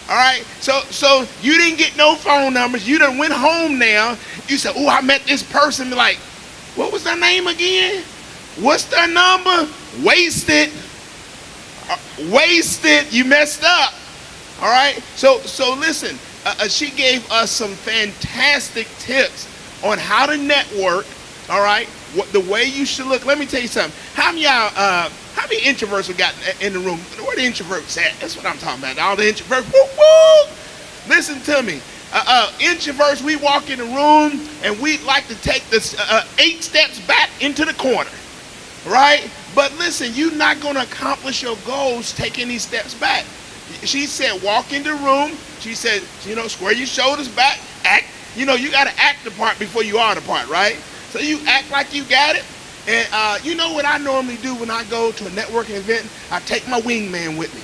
All right, so you didn't get no phone numbers. You done went home now. You said, "Oh, I met this person." Be like, what was their name again? What's their number? Wasted. Wasted. You messed up. All right. So listen. She gave us some fantastic tips on how to network. All right. What the way you should look. Let me tell you something. How many y'all? How many introverts we got in the room? Where the introverts at? That's what I'm talking about. All the introverts. Woo, woo. Listen to me. Introverts, we walk in the room and we like to take this 8 steps back into the corner. Right? But listen, you're not going to accomplish your goals taking these steps back. She said, walk in the room. She said, square your shoulders back. Act. You got to act the part before you are the part, right? So you act like you got it. And you know what I normally do when I go to a networking event? I take my wingman with me.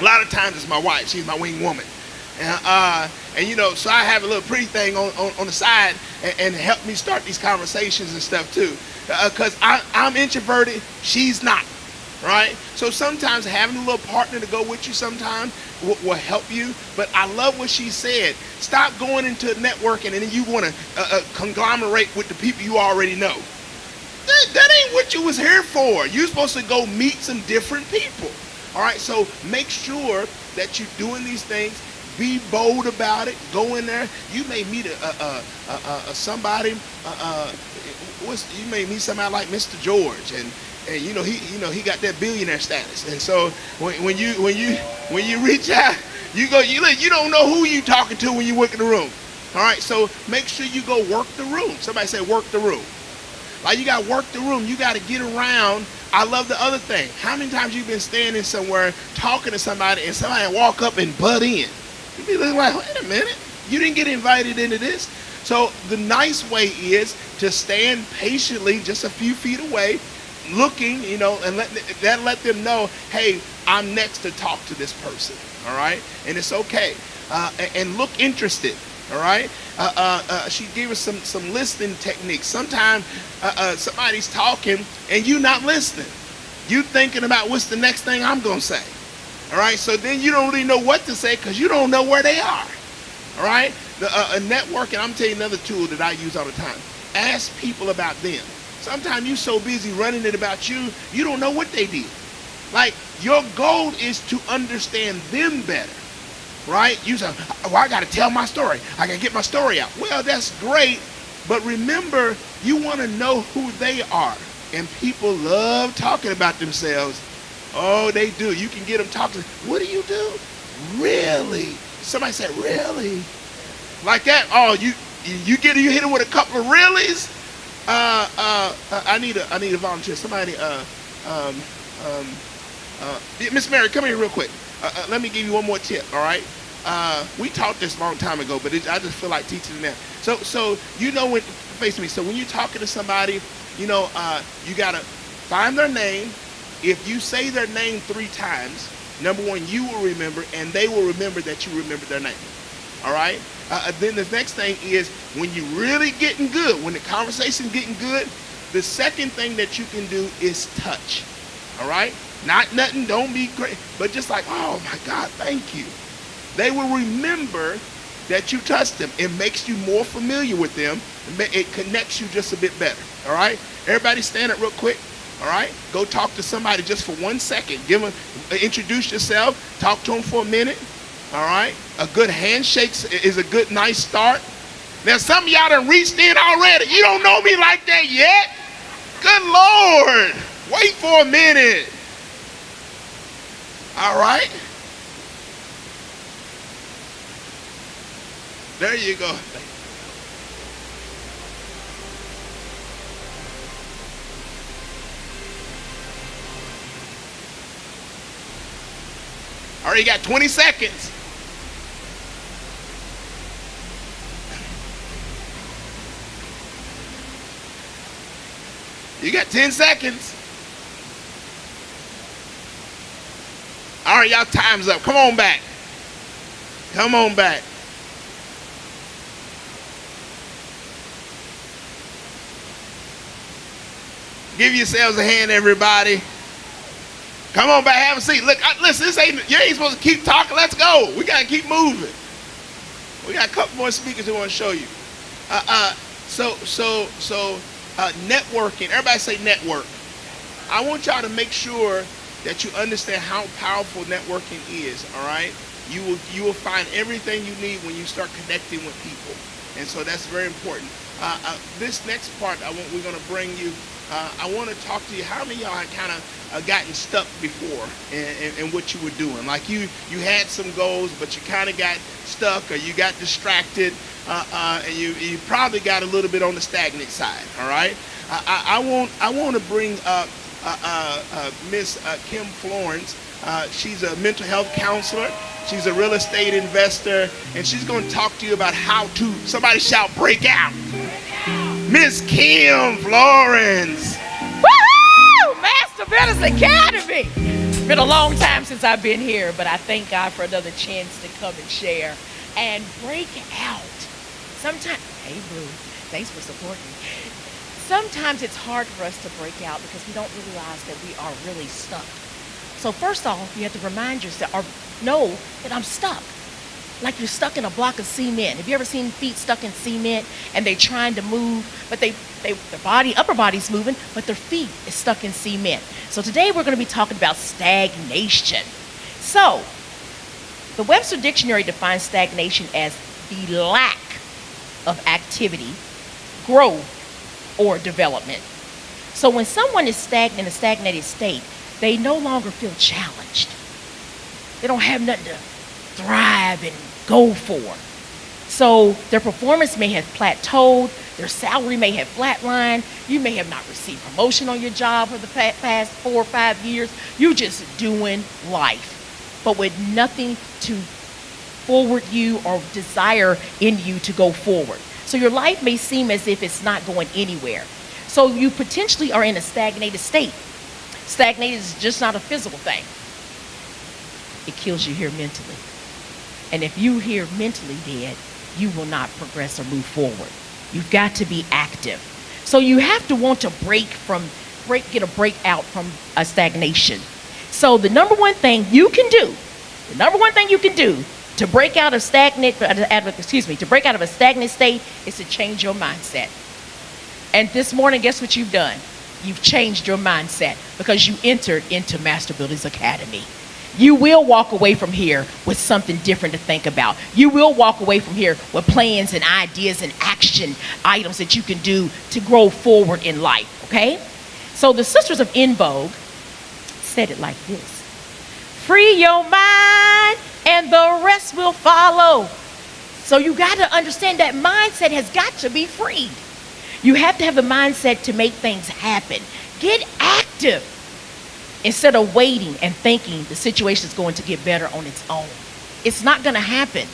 A lot of times it's my wife. She's my wing woman. And so I have a little pretty thing on the side and help me start these conversations and stuff too. Because I'm introverted, she's not. Right? So sometimes having a little partner to go with you sometimes will help you. But I love what she said. Stop going into networking and then you want to conglomerate with the people you already know. That ain't what you was here for. You're supposed to go meet some different people. All right, so make sure that you're doing these things. Be bold about it. Go in there. You may meet somebody. You may meet somebody like Mr. George, and he got that billionaire status. And so when you reach out, you don't know who you talking to when you work in the room. All right, so make sure you go work the room. Somebody say work the room. Like you got to work the room. You got to get around. I love the other thing. How many times you've been standing somewhere talking to somebody and somebody walk up and butt in? You'd be looking like, wait a minute. You didn't get invited into this. So the nice way is to stand patiently just a few feet away, looking, and let them know, hey, I'm next to talk to this person. All right? And it's okay. And look interested. All right. She gave us some listening techniques. Sometimes somebody's talking and you not listening. You thinking about what's the next thing I'm gonna say. All right. So then you don't really know what to say because you don't know where they are. All right. A networking. I'm telling you another tool that I use all the time. Ask people about them. Sometimes you're so busy running it about you, you don't know what they did. Like your goal is to understand them better. Right? You say, well, I got to tell my story. I got to get my story out. Well, that's great. But remember, you want to know who they are. And people love talking about themselves. Oh, they do. You can get them talking. What do you do? Really? Somebody said, really? Like that? Oh, you hit them with a couple of reallys? I need a volunteer. Somebody, Miss Mary, come here real quick. Let me give you one more tip, all right? We taught this a long time ago, but I just feel like teaching it now. So when face me. So when you're talking to somebody, you gotta find their name. If you say their name 3 times, number one, you will remember, and they will remember that you remembered their name. All right. Then the next thing is when you're really getting good, when the conversation's getting good, the second thing that you can do is touch. All right. Not nothing, don't be great, but just like, oh my God, thank you. They will remember that you touched them. It makes you more familiar with them. It connects you just a bit better. All right? Everybody stand up real quick. All right? Go talk to somebody just for 1 second. Introduce yourself. Talk to them for a minute. All right? A good handshake is a good, nice start. Now, some of y'all done reached in already. You don't know me like that yet? Good Lord. Wait for a minute. All right? There you go. All right, you got 20 seconds. You got 10 seconds. All right, y'all, time's up. Come on back. Come on back. Give yourselves a hand, everybody. Come on back, have a seat. Look, listen, you ain't supposed to keep talking. Let's go. We got to keep moving. We got a couple more speakers we want to show you. Networking. Everybody say network. I want y'all to make sure that you understand how powerful networking is, all right? You will find everything you need when you start connecting with people. And so that's very important. This next part we're going to bring you, I want to talk to you. How many of y'all had kind of gotten stuck before in what you were doing? Like you had some goals, but you kind of got stuck or you got distracted, and you probably got a little bit on the stagnant side, all right? I want to bring up Miss Kim Florence. She's a mental health counselor. She's a real estate investor, and she's going to talk to you about how to, somebody shout, break out. Miss Kim Florence. Woohoo! Master Builders Academy. It's been a long time since I've been here, but I thank God for another chance to come and share and break out. Sometimes, hey Blue, thanks for supporting me. Sometimes it's hard for us to break out because we don't realize that we are really stuck. So first off, you have to remind yourself or know that I'm stuck. Like you're stuck in a block of cement. Have you ever seen feet stuck in cement and they're trying to move, but their upper body's moving, but their feet is stuck in cement. So today we're going to be talking about stagnation. So the Webster Dictionary defines stagnation as the lack of activity, growth, or development. So when someone is stagnant in a stagnated state, they no longer feel challenged. They don't have nothing to thrive and go for. So their performance may have plateaued, their salary may have flatlined, you may have not received promotion on your job for the past 4 or 5 years. You're just doing life, but with nothing to forward you or desire in you to go forward. So your life may seem as if it's not going anywhere. So you potentially are in a stagnated state. Stagnated is just not a physical thing. It kills you here mentally. And if you here mentally dead, you will not progress or move forward. You've got to be active. So you have to want to get a break out from a stagnation. So the number one thing you can do to break out of to break out of a stagnant state is to change your mindset. And this morning, guess what you've done? You've changed your mindset because you entered into Master Builders Academy. You will walk away from here with something different to think about. You will walk away from here with plans and ideas and action items that you can do to grow forward in life, okay? So the Sisters of In Vogue said it like this: free your mind and the rest will follow. So you got to understand that mindset has got to be freed. You have to have the mindset to make things happen. Get active instead of waiting and thinking the situation is going to get better on its own. It's not going to happen.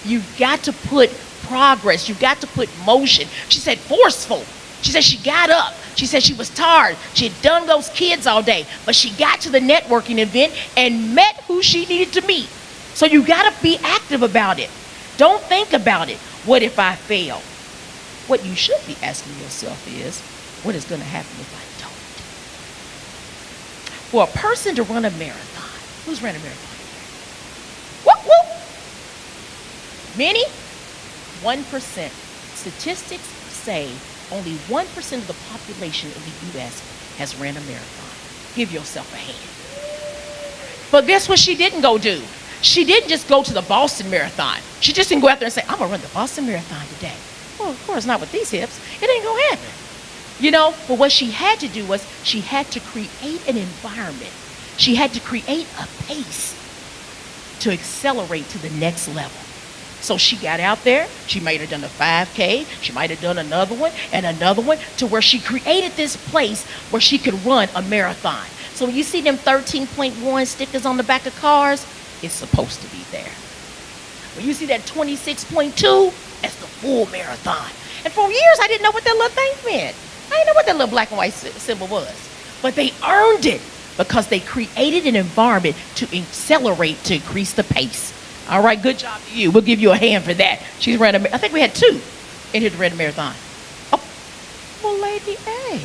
You've got to put progress. You've got to put motion. She said forceful. She said she got up. She said she was tired. She had done those kids all day, but she got to the networking event and met who she needed to meet. So you got to be active about it. Don't think about it. What if I fail? What you should be asking yourself is, what is going to happen if I don't? For a person to run a marathon, who's ran a marathon? Whoop, whoop. Many? 1%. Statistics say only 1% of the population of the U.S. has ran a marathon. Give yourself a hand. But guess what she didn't go do? She didn't just go to the Boston Marathon. She just didn't go out there and say, I'm going to run the Boston Marathon today. Well, of course, not with these hips. It ain't going to happen. You know, but what she had to do was she had to create an environment. She had to create a pace to accelerate to the next level. So she got out there. She might have done a 5K. She might have done another one and another one to where she created this place where she could run a marathon. So when you see them 13.1 stickers on the back of cars, it's supposed to be there. When you see that 26.2, that's the full marathon. And for years, I didn't know what that little thing meant. I didn't know what that little black and white symbol was. But they earned it because they created an environment to accelerate, to increase the pace. All right, good job to you. We'll give you a hand for that. She's ran I think we had 2 in here to run a marathon. Oh, well, Lady A.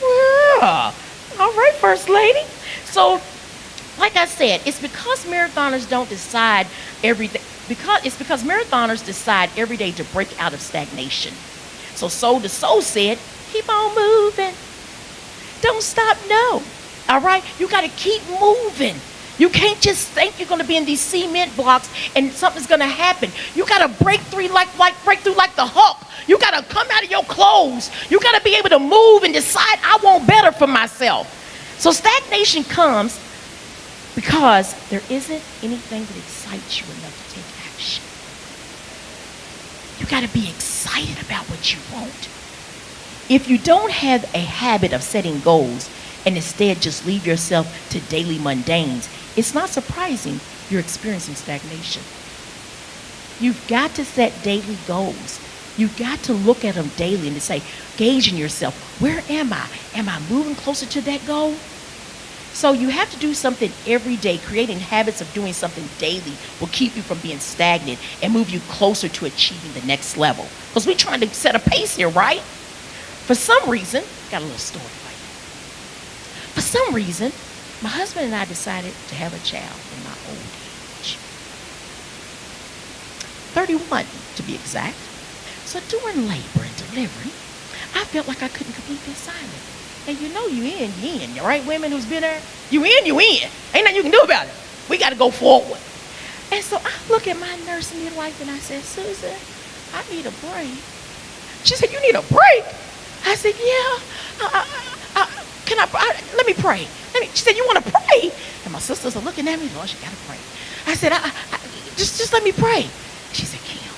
Yeah. All right, First Lady. So, like I said, it's because marathoners don't decide every day. It's because marathoners decide every day to break out of stagnation. So Soul to Soul said, keep on moving. Don't stop, no. All right? You got to keep moving. You can't just think you're going to be in these cement blocks and something's going to happen. You got to break through like the Hulk. You got to come out of your clothes. You got to be able to move and decide, I want better for myself. So stagnation comes because there isn't anything that excites you enough to take action. You got to be excited about what you want. If you don't have a habit of setting goals and instead just leave yourself to daily mundanes, it's not surprising you're experiencing stagnation. You've got to set daily goals. You've got to look at them daily and to say, gauging yourself, where am I? Am I moving closer to that goal? So you have to do something every day. Creating habits of doing something daily will keep you from being stagnant and move you closer to achieving the next level. Because we're trying to set a pace here, right? For some reason, got a little story for you. For some reason, my husband and I decided to have a child in my old age. 31 to be exact. So during labor and delivery, I felt like I couldn't complete the assignment. And you know you in, right? Women who's been there, you in. Ain't nothing you can do about it. We got to go forward. And so I look at my nurse midwife and I said, Susan, I need a break. She said, you need a break? I said, yeah. Let me pray. She said, you want to pray? And my sisters are looking at me, Lord, she got to pray. I said, just let me pray. She said, Kim,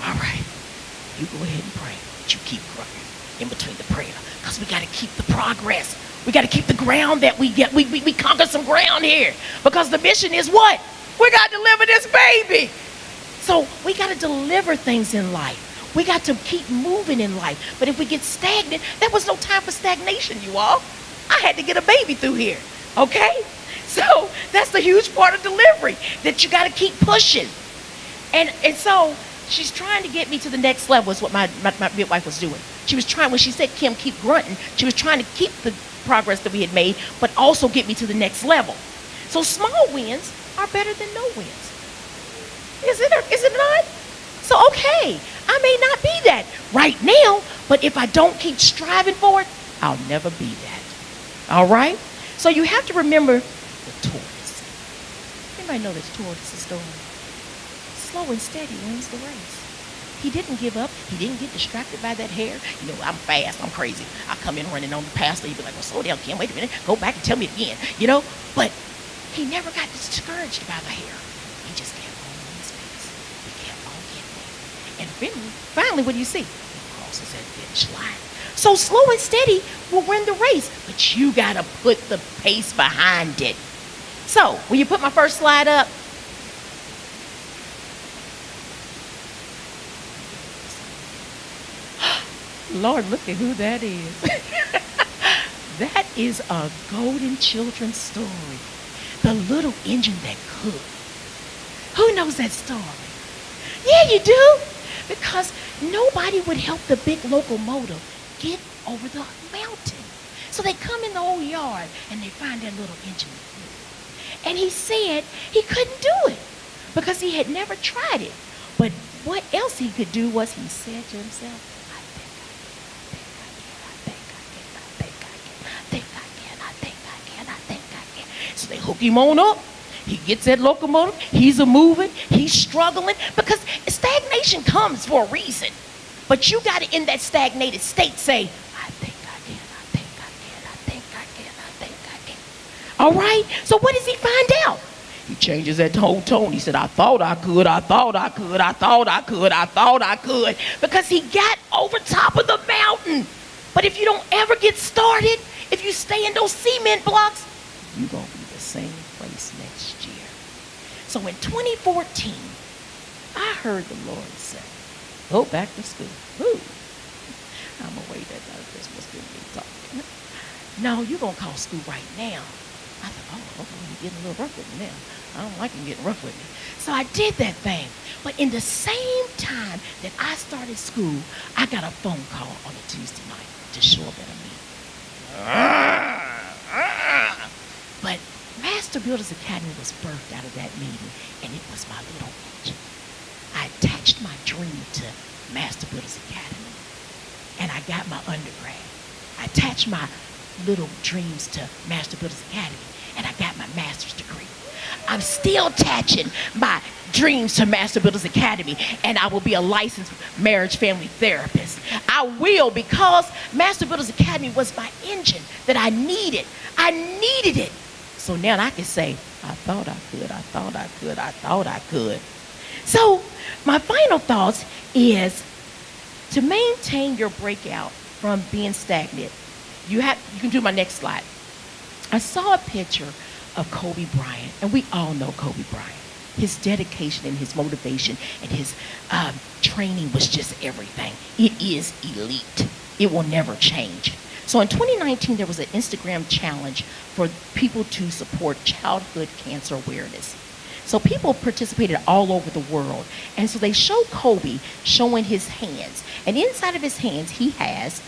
all right, you go ahead and pray, but you keep growing in between the prayer, because we got to keep the progress. We got to keep the ground that we get. We conquer some ground here, because the mission is what? We got to deliver this baby. So we got to deliver things in life. We got to keep moving in life. But if we get stagnant, there was no time for stagnation, you all. I had to get a baby through here, okay? So that's the huge part of delivery, that you got to keep pushing. And so she's trying to get me to the next level is what my midwife was doing. She was trying, when she said, Kim, keep grunting, she was trying to keep the progress that we had made, but also get me to the next level. So small wins are better than no wins. Is it not? So, okay, I may not be that right now, but if I don't keep striving for it, I'll never be that. All right? So you have to remember the tortoise. Anybody know this tortoise story? Slow and steady wins the race. He didn't give up. He didn't get distracted by that hare. You know, I'm fast. I'm crazy. I come in running on the pastor. He'd be like, well, slow down, Kim. Wait a minute. Go back and tell me again. You know? But he never got discouraged by the hare. He just kept on in his pace. He kept on getting there. And finally, what do you see? He crosses that finish line. So slow and steady will win the race. But you got to put the pace behind it. So, will you put my first slide up? Lord, look at who that is. That is a golden children's story. The little engine that could. Who knows that story? Yeah, you do. Because nobody would help the big locomotive get over the mountain. So they come in the old yard and they find that little engine that could. And he said he couldn't do it because he had never tried it. But what else he could do was he said to himself, so they hook him on up. He gets that locomotive. He's a-moving. He's struggling. Because stagnation comes for a reason. But you got to, in that stagnated state, say, I think I can, I think I can, I think I can, I think I can. All right? So what does he find out? He changes that whole tone. He said, I thought I could, I thought I could, I thought I could, I thought I could. Because he got over top of the mountain. But if you don't ever get started, if you stay in those cement blocks, you're going to be the same place next year. So in 2014, I heard the Lord say, go back to school. Woo. I'm going to wait that Christmas to be talking. No, you're going to call school right now. I thought, oh, okay, you're getting a little rough with me now. I don't like him getting rough with me. So I did that thing. But in the same time that I started school, I got a phone call on a Tuesday night to show up at a meeting. But Master Builders Academy was birthed out of that meeting, and it was my little engine. I attached my dream to Master Builders Academy, and I got my undergrad. I attached my little dreams to Master Builders Academy, and I got my master's degree. I'm still attaching my dreams to Master Builders Academy, and I will be a licensed marriage family therapist. I will, because Master Builders Academy was my engine that I needed. I needed it. So now I can say, I thought I could, I thought I could, I thought I could. So my final thoughts is to maintain your breakout from being stagnant. You can do my next slide. I saw a picture of Kobe Bryant, and we all know Kobe Bryant. His dedication and his motivation and his training was just everything. It is elite. It will never change. So in 2019, there was an Instagram challenge for people to support childhood cancer awareness. So people participated all over the world. And so they show Kobe showing his hands. And inside of his hands, he has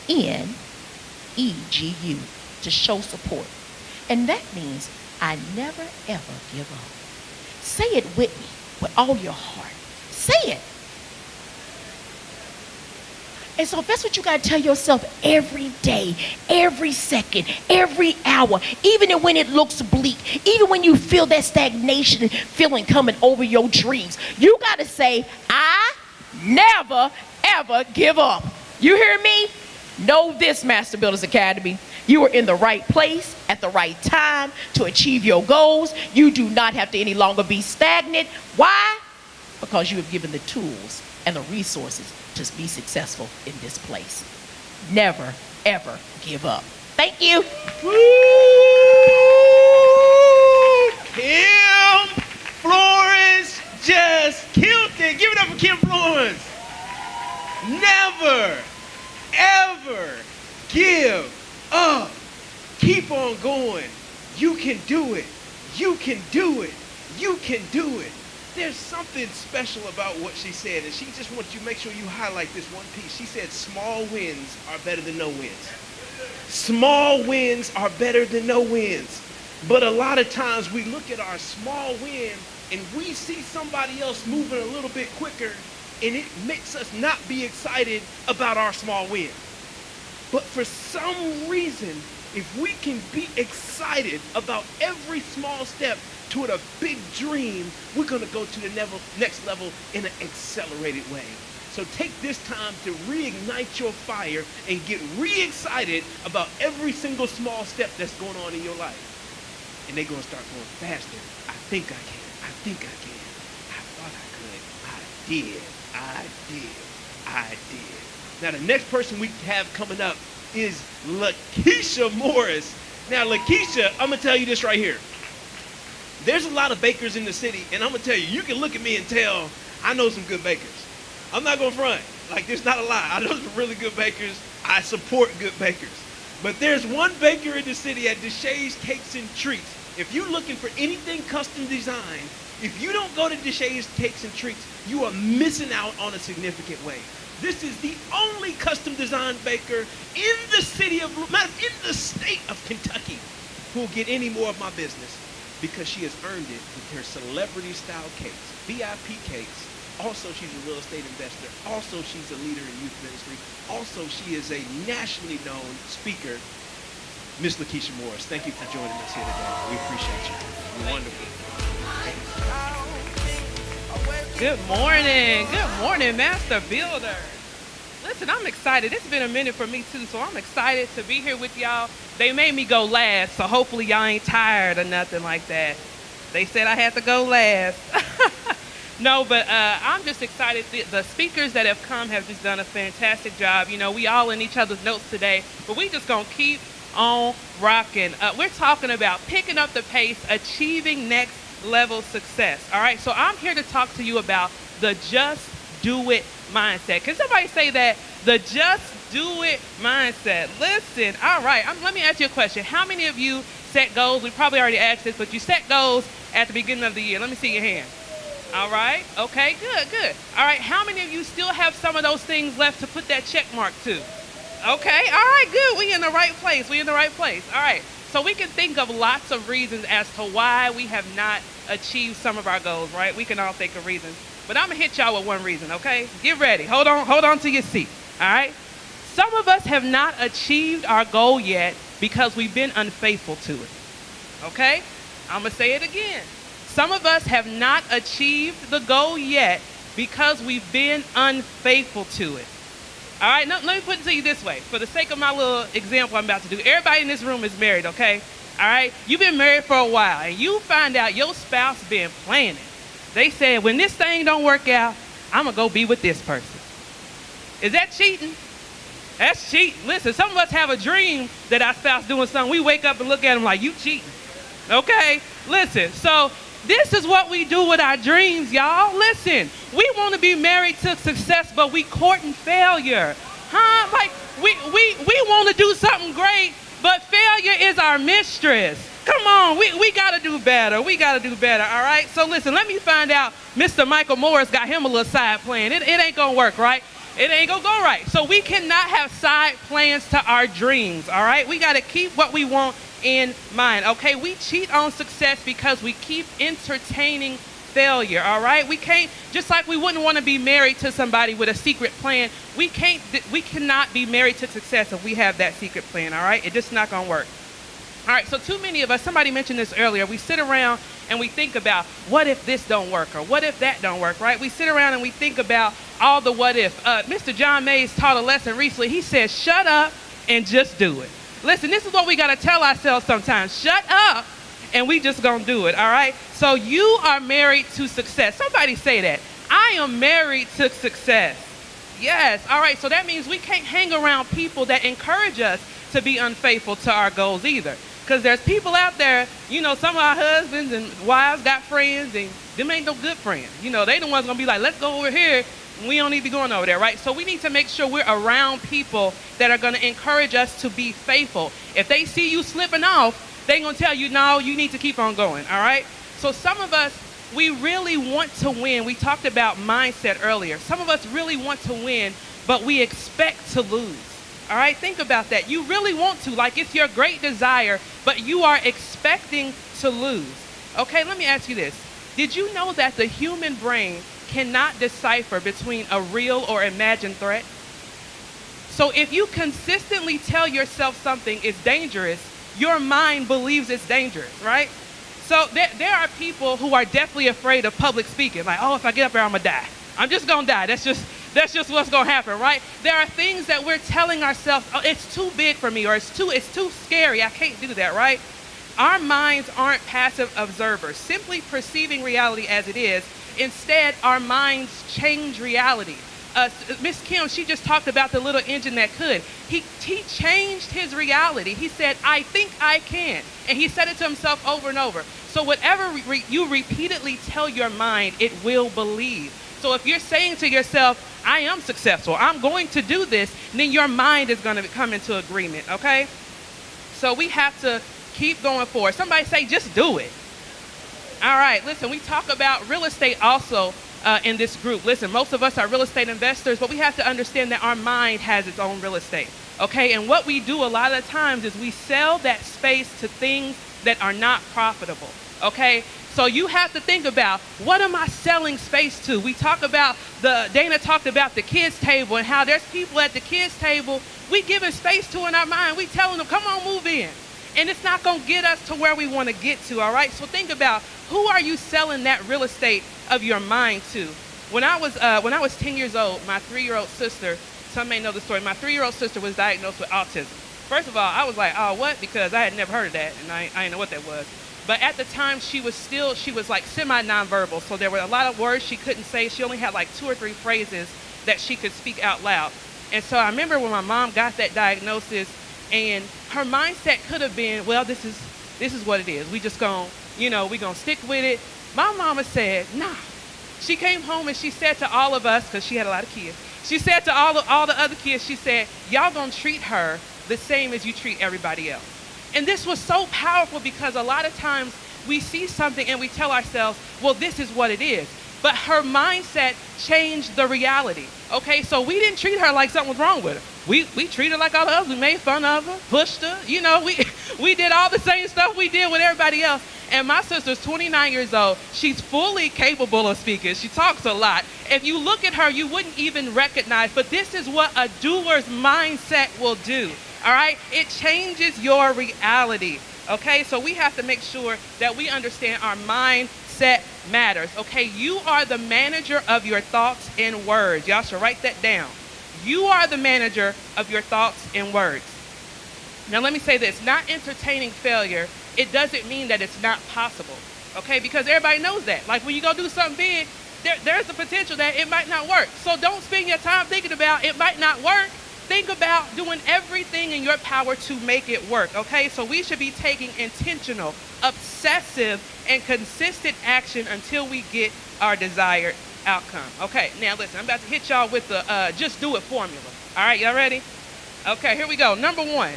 INEGU to show support. And that means I never, ever give up. Say it with me, with all your heart. Say it. And so that's what you got to tell yourself every day, every second, every hour, even when it looks bleak, even when you feel that stagnation feeling coming over your dreams. You got to say, I never, ever give up. You hear me? Know this, Master Builders Academy. You are in the right place at the right time to achieve your goals. You do not have to any longer be stagnant. Why? Because you have given the tools and the resources to be successful in this place. Never, ever give up. Thank you. Woo! Kim Florence just killed it. Give it up for Kim Florence. Never, ever give up. Keep on going. You can do it. You can do it. You can do it. There's something special about what she said, and she just wants you to make sure you highlight this one piece. She said small wins are better than no wins. Small wins are better than no wins. But a lot of times we look at our small win and we see somebody else moving a little bit quicker, and it makes us not be excited about our small win. But for some reason, if we can be excited about every small step toward a big dream, we're going to go to the next level in an accelerated way. So take this time to reignite your fire and get re-excited about every single small step that's going on in your life. And they're going to start going faster. I think I can. I think I can. I thought I could. I did. I did. Now the next person we have coming up is Lakeisha Morris. Now Lakeisha, I'm going to tell you this right here. There's a lot of bakers in the city, and I'm going to tell you, you can look at me and tell I know some good bakers. I'm not going to front. Like, there's not a lie. I know some really good bakers. I support good bakers. But there's one baker in the city at Deshae's Cakes and Treats. If you're looking for anything custom designed, if you don't go to Deshae's Cakes and Treats, you are missing out on a significant way. This is the only custom designed baker in the state of Kentucky who will get any more of my business, because she has earned it with her celebrity style cakes, VIP cakes. Also, she's a real estate investor. Also, she's a leader in youth ministry. Also, she is a nationally known speaker. Miss Lakeisha Morris, thank you for joining us here today. We appreciate you. You're wonderful. Good morning, Master Builder. Listen, I'm excited. excited. It's been a minute for me too, so I'm excited to be here with y'all. They made me go last, so hopefully y'all ain't tired or nothing like that. They said I had to go last. No, but I'm just excited. The speakers that have come have just done a fantastic job. You know, we all in each other's notes today, but we just gonna keep on rocking. We're talking about picking up the pace, achieving next level success. All right, so I'm here to talk to you about the just do it mindset. Can somebody say that? The just do it mindset. Listen, all right, let me ask you a question. How many of you set goals? We probably already asked this, but you set goals at the beginning of the year. Let me see your hand. All right, okay, good. All right, how many of you still have some of those things left to put that check mark to? Okay, all right, good. We in the right place. All right, so we can think of lots of reasons as to why we have not achieved some of our goals, right? We can all think of reasons. But I'm going to hit y'all with one reason, okay? Get ready. Hold on to your seat, all right? Some of us have not achieved our goal yet because we've been unfaithful to it, okay? I'm going to say it again. Some of us have not achieved the goal yet because we've been unfaithful to it. All right, now, let me put it to you this way. For the sake of my little example I'm about to do, everybody in this room is married, okay? All right, you've been married for a while, and you find out your spouse been planning. They said, when this thing don't work out, I'm going to go be with this person. Is that cheating? That's cheating. Listen, some of us have a dream that our spouse doing something. We wake up and look at them like, you cheating. Okay? Listen, so this is what we do with our dreams, y'all. Listen, we want to be married to success, but we courting failure. Huh? Like, we want to do something great, but failure is our mistress. Come on, we got to do better. All right? So listen, let me find out. Mr. Michael Morris got him a little side plan. It ain't going to work, right? It ain't going to go right. So we cannot have side plans to our dreams, all right? We got to keep what we want in mind, okay? We cheat on success because we keep entertaining failure, all right? We can't, just like we wouldn't want to be married to somebody with a secret plan, we cannot be married to success if we have that secret plan, all right? It's just not going to work. All right, so too many of us, somebody mentioned this earlier, we sit around and we think about, what if this don't work, or what if that don't work, right? We sit around and we think about all the what if. Mr. John Mays taught a lesson recently. He said, shut up and just do it. Listen, this is what we got to tell ourselves sometimes. Shut up and we just gonna do it, all right? So you are married to success. Somebody say that. I am married to success. Yes, all right, so that means we can't hang around people that encourage us to be unfaithful to our goals either. Because there's people out there, you know, some of our husbands and wives got friends, and them ain't no good friends. You know, they the ones gonna be like, let's go over here, and we don't need to be going over there, right? So we need to make sure we're around people that are gonna encourage us to be faithful. If they see you slipping off, they gonna tell you, no, you need to keep on going, all right? So some of us, we really want to win. We talked about mindset earlier. Some of us really want to win, but we expect to lose. All right, think about that. You really want to, like it's your great desire, but you are expecting to lose. Okay, let me ask you this. Did you know that the human brain cannot decipher between a real or imagined threat? So if you consistently tell yourself something is dangerous, your mind believes it's dangerous, right? So there are people who are definitely afraid of public speaking. Like, oh, if I get up there, I'm gonna die. I'm just gonna die. That's just what's gonna happen, right? There are things that we're telling ourselves, oh, it's too big for me, or it's too scary. I can't do that, right? Our minds aren't passive observers, simply perceiving reality as it is. Instead, our minds change reality. Miss Kim, she just talked about the little engine that could. He changed his reality. He said, I think I can. And he said it to himself over and over. So whatever you repeatedly tell your mind, it will believe. So if you're saying to yourself, I am successful, I'm going to do this, then your mind is going to come into agreement, okay? So we have to keep going forward. Somebody say, just do it. All right, listen, we talk about real estate also in this group. Listen, most of us are real estate investors, but we have to understand that our mind has its own real estate, okay? And what we do a lot of times is we sell that space to things that are not profitable, okay? So you have to think about, what am I selling space to? We talk about, Dana talked about the kids' table and how there's people at the kids' table we giving space to in our mind. We telling them, come on, move in. And it's not going to get us to where we want to get to, all right? So think about, who are you selling that real estate of your mind to? When I was 10 years old, my 3-year-old sister, some may know the story. My 3-year-old sister was diagnosed with autism. First of all, I was like, oh, what? Because I had never heard of that, and I didn't know what that was. But at the time, she was like semi-nonverbal, so there were a lot of words she couldn't say. She only had like 2 or 3 phrases that she could speak out loud. And so I remember when my mom got that diagnosis, and her mindset could have been, well, this is what it is. We just gonna, we gonna stick with it. My mama said, nah. She came home and she said to all of us, because she had a lot of kids, she said to all the other kids, she said, y'all gonna treat her the same as you treat everybody else. And this was so powerful because a lot of times we see something and we tell ourselves, well, this is what it is. But her mindset changed the reality. Okay, so we didn't treat her like something was wrong with her. We treated her like all the others. We made fun of her, pushed her. We did all the same stuff we did with everybody else. And my sister's 29 years old. She's fully capable of speaking. She talks a lot. If you look at her, you wouldn't even recognize. But this is what a doer's mindset will do. All right? It changes your reality. Okay? So we have to make sure that we understand our mindset matters. Okay? You are the manager of your thoughts and words. Y'all should write that down. You are the manager of your thoughts and words. Now, let me say this. Not entertaining failure, it doesn't mean that it's not possible. Okay? Because everybody knows that. Like when you go do something big, there's the potential that it might not work. So don't spend your time thinking about it might not work. Think about doing everything in your power to make it work, okay? So we should be taking intentional, obsessive, and consistent action until we get our desired outcome. Okay, now listen, I'm about to hit y'all with the just do it formula. All right, y'all ready? Okay, here we go. Number 1,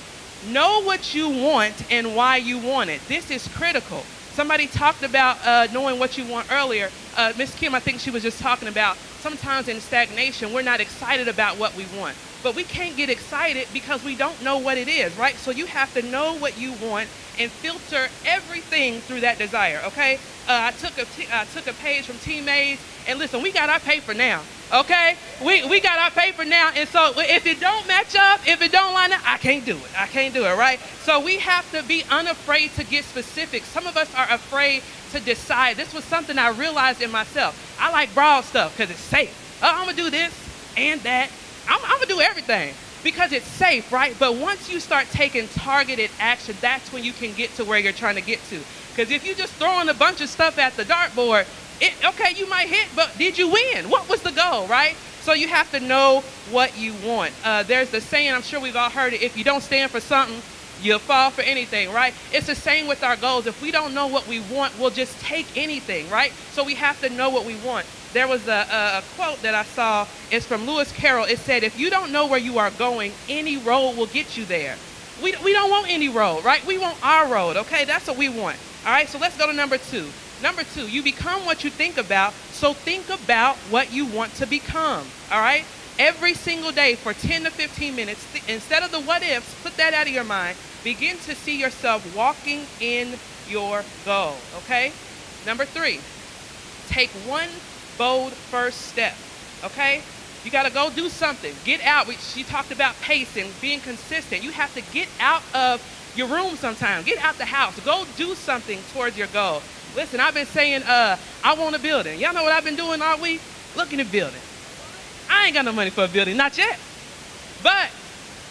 know what you want and why you want it. This is critical. Somebody talked about knowing what you want earlier. Miss Kim, I think she was just talking about sometimes in stagnation, we're not excited about what we want. But we can't get excited because we don't know what it is, right? So you have to know what you want and filter everything through that desire, okay? I took a page from Teammates, and listen, we got our paper now, okay? We got our paper now, and so if it don't match up, if it don't line up, I can't do it, right? So we have to be unafraid to get specific. Some of us are afraid to decide. This was something I realized in myself. I like broad stuff because it's safe. I'm gonna do this and that. I'm gonna do everything because it's safe, right? But once you start taking targeted action, that's when you can get to where you're trying to get to. Because if you just throwing a bunch of stuff at the dartboard, okay, you might hit, but did you win? What was the goal, right? So you have to know what you want. There's the saying, I'm sure we've all heard it, if you don't stand for something, you'll fall for anything, right? It's the same with our goals. If we don't know what we want, we'll just take anything, right? So we have to know what we want. There was a quote that I saw. It's from Lewis Carroll. It said, if you don't know where you are going, any road will get you there. We don't want any road, right? We want our road, okay? That's what we want. All right, so let's go to number 2. Number 2, you become what you think about, so think about what you want to become, all right? Every single day for 10 to 15 minutes, instead of the what ifs, put that out of your mind. Begin to see yourself walking in your goal, okay? Number 3, take one bold first step, okay? You got to go do something. Get out. She talked about pacing, being consistent. You have to get out of your room sometime. Get out the house. Go do something towards your goal. Listen, I've been saying, I want a building. Y'all know what I've been doing all week? Looking at buildings. I ain't got no money for a building, not yet. But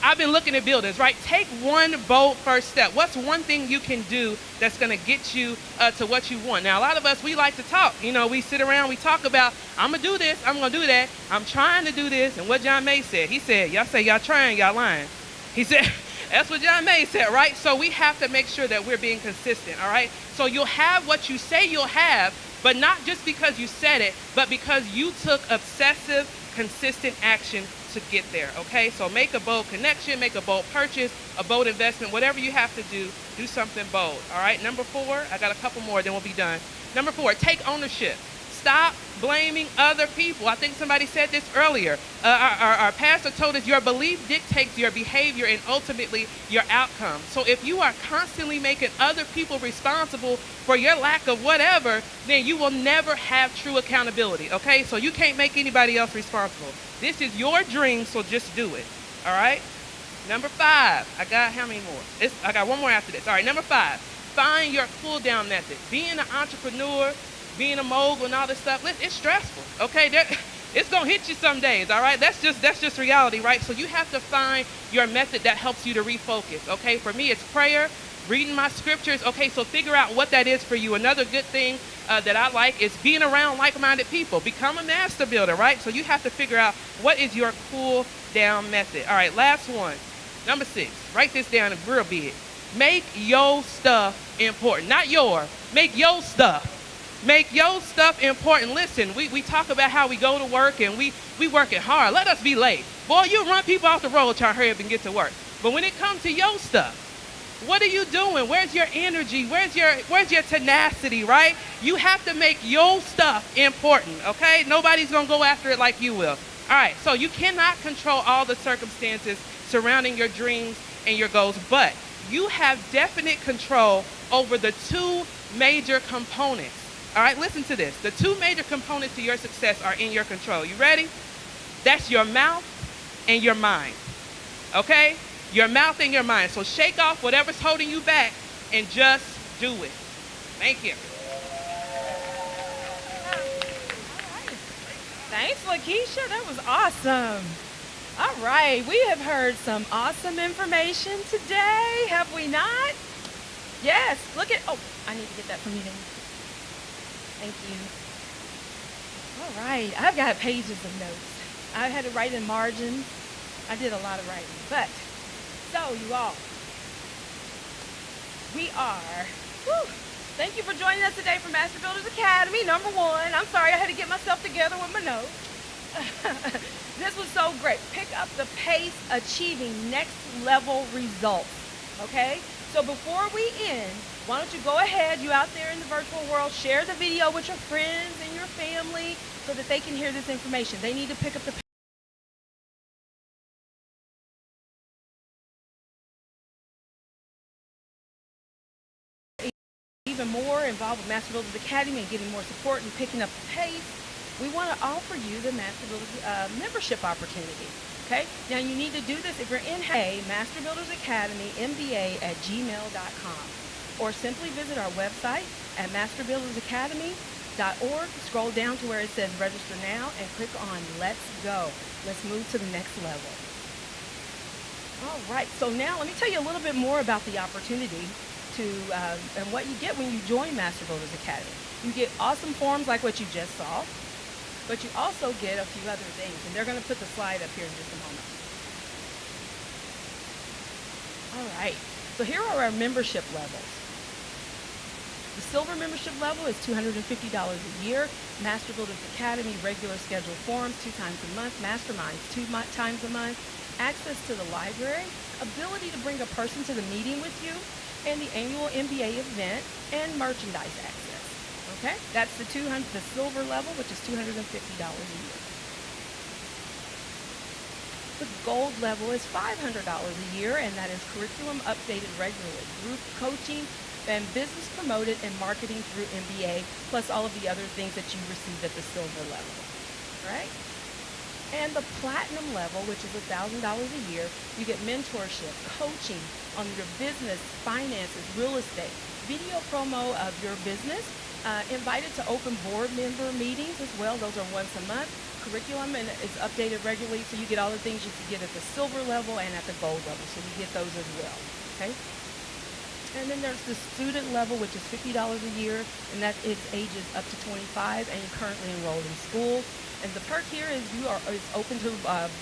I've been looking at buildings, right? Take one bold first step. What's one thing you can do that's going to get you to what you want? Now, a lot of us, we like to talk. We sit around, we talk about, I'm going to do this, I'm going to do that, I'm trying to do this. And what John May said, he said, y'all say y'all trying, y'all lying. He said, that's what John May said, right? So we have to make sure that we're being consistent, all right? So you'll have what you say you'll have, but not just because you said it, but because you took obsessive, consistent action to get there, okay? So make a bold connection, make a bold purchase, a bold investment, whatever you have to do something bold, all right? Number 4, I got a couple more, then we'll be done. Number 4, take ownership. Stop blaming other people. I think somebody said this earlier. Our pastor told us your belief dictates your behavior and ultimately your outcome. So if you are constantly making other people responsible for your lack of whatever, then you will never have true accountability, okay? So you can't make anybody else responsible. This is your dream, so just do it, all right? Number 5, I got how many more? I got one more after this. All right, number 5, find your cool down method. Being an entrepreneur, being a mogul and all this stuff, it's stressful, okay? It's gonna hit you some days, all right? That's just reality, right? So you have to find your method that helps you to refocus. Okay, for me, it's prayer, reading my scriptures. Okay, so figure out what that is for you. Another good thing that I like is being around like-minded people. Become a master builder, right? So you have to figure out what is your cool down method. All right, last one, number 6. Write this down real big. Make your stuff important, not your. Make your stuff. Make your stuff important. Listen, we talk about how we go to work and we work it hard. Let us be late. Boy, you run people off the road trying to hurry up and get to work. But when it comes to your stuff, what are you doing? Where's your energy? Where's your tenacity, right? You have to make your stuff important, okay? Nobody's going to go after it like you will. All right, so you cannot control all the circumstances surrounding your dreams and your goals, but you have definite control over the 2 major components. All right, listen to this. The 2 major components to your success are in your control. You ready? That's your mouth and your mind. Okay? Your mouth and your mind. So shake off whatever's holding you back and just do it. Thank you. Thanks, Lakeisha. That was awesome. All right, we have heard some awesome information today, have we not? Yes, look at, oh, I need to get that from you then. Thank you. All right, I've got pages of notes. I had to write in margins. I did a lot of writing. But, so you all, we are, thank you for joining us today for Master Builders Academy, number 1. I'm sorry I had to get myself together with my notes. This was so great. Pick up the pace, achieving next level results. Okay? So before we end, why don't you go ahead, you out there in the virtual world, share the video with your friends and your family so that they can hear this information. They need to pick up the even more involved with Master Builders Academy and getting more support and picking up the pace. We want to offer you the Master Builders membership opportunity. Okay? Now you need to do this if you're in Master Builders Academy, MBA at gmail.com. Or simply visit our website at masterbuildersacademy.org. Scroll down to where it says register now and click on let's go. Let's move to the next level. All right, so now let me tell you a little bit more about the opportunity to and what you get when you join Master Builders Academy. You get awesome forms like what you just saw, but you also get a few other things, and they're going to put the slide up here in just a moment. All right, so here are our membership levels. The silver membership level is $250 a year. Master Builders Academy regular scheduled forums 2 times a month. Masterminds 2 times a month. Access to the library. Ability to bring a person to the meeting with you. And the annual MBA event and merchandise access. Okay? That's the silver level, which is $250 a year. The gold level is $500 a year, and that is curriculum updated regularly. Group coaching and business promoted and marketing through MBA, plus all of the other things that you receive at the silver level, right? And the platinum level, which is $1,000 a year, you get mentorship, coaching on your business, finances, real estate, video promo of your business, invited to open board member meetings as well. Those are once a month. Curriculum and is updated regularly, so you get all the things you can get at the silver level and at the gold level, so you get those as well, okay? And then there's the student level, which is $50 a year, and that is ages up to 25, and you're currently enrolled in school. And the perk here is it's open to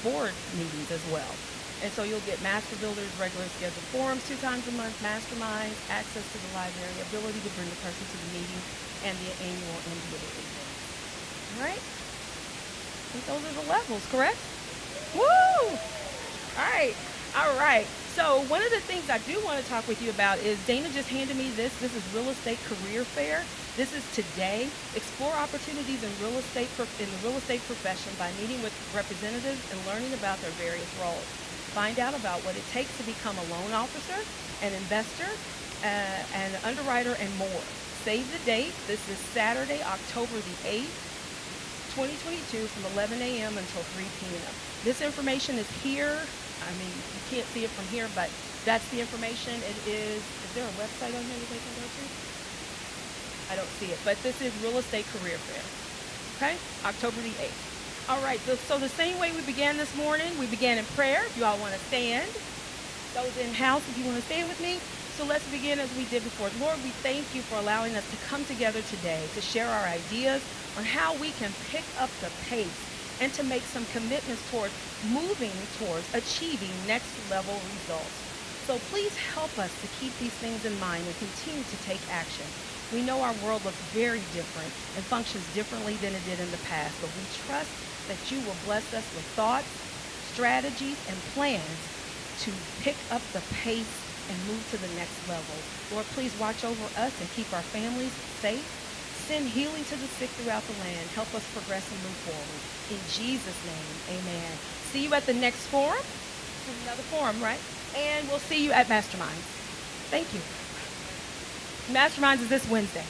board meetings as well. And so you'll get Master Builders regular scheduled forums 2 times a month, masterminds, access to the library, ability to bring the person to the meeting, and the annual MBA event. All right? I think those are the levels, correct? Woo! All right. All right. So one of the things I do want to talk with you about is Dana just handed me this. This is Real Estate Career Fair. This is today. Explore opportunities in the real estate profession by meeting with representatives and learning about their various roles. Find out about what it takes to become a loan officer, an investor, an underwriter, and more. Save the date. This is Saturday, October the 8th, 2022 from 11 a.m. until 3 p.m. This information is here. I mean, you can't see it from here, but that's the information. Is there a website on here that they can go to? I don't see it, but this is Real Estate Career Fair, okay? October the 8th. All right, so the same way we began this morning, we began in prayer. If you all want to stand, those in house, if you want to stand with me. So let's begin as we did before. Lord, we thank you for allowing us to come together today to share our ideas on how we can pick up the pace and to make some commitments towards moving towards achieving next level results. So please help us to keep these things in mind and continue to take action. We know our world looks very different and functions differently than it did in the past, but we trust that you will bless us with thoughts, strategies, and plans to pick up the pace and move to the next level. Lord, please watch over us and keep our families safe. Send healing to the sick throughout the land. Help us progress and move forward. In Jesus' name, amen. See you at the next forum. This is another forum, right? And we'll see you at Masterminds. Thank you. Masterminds is this Wednesday.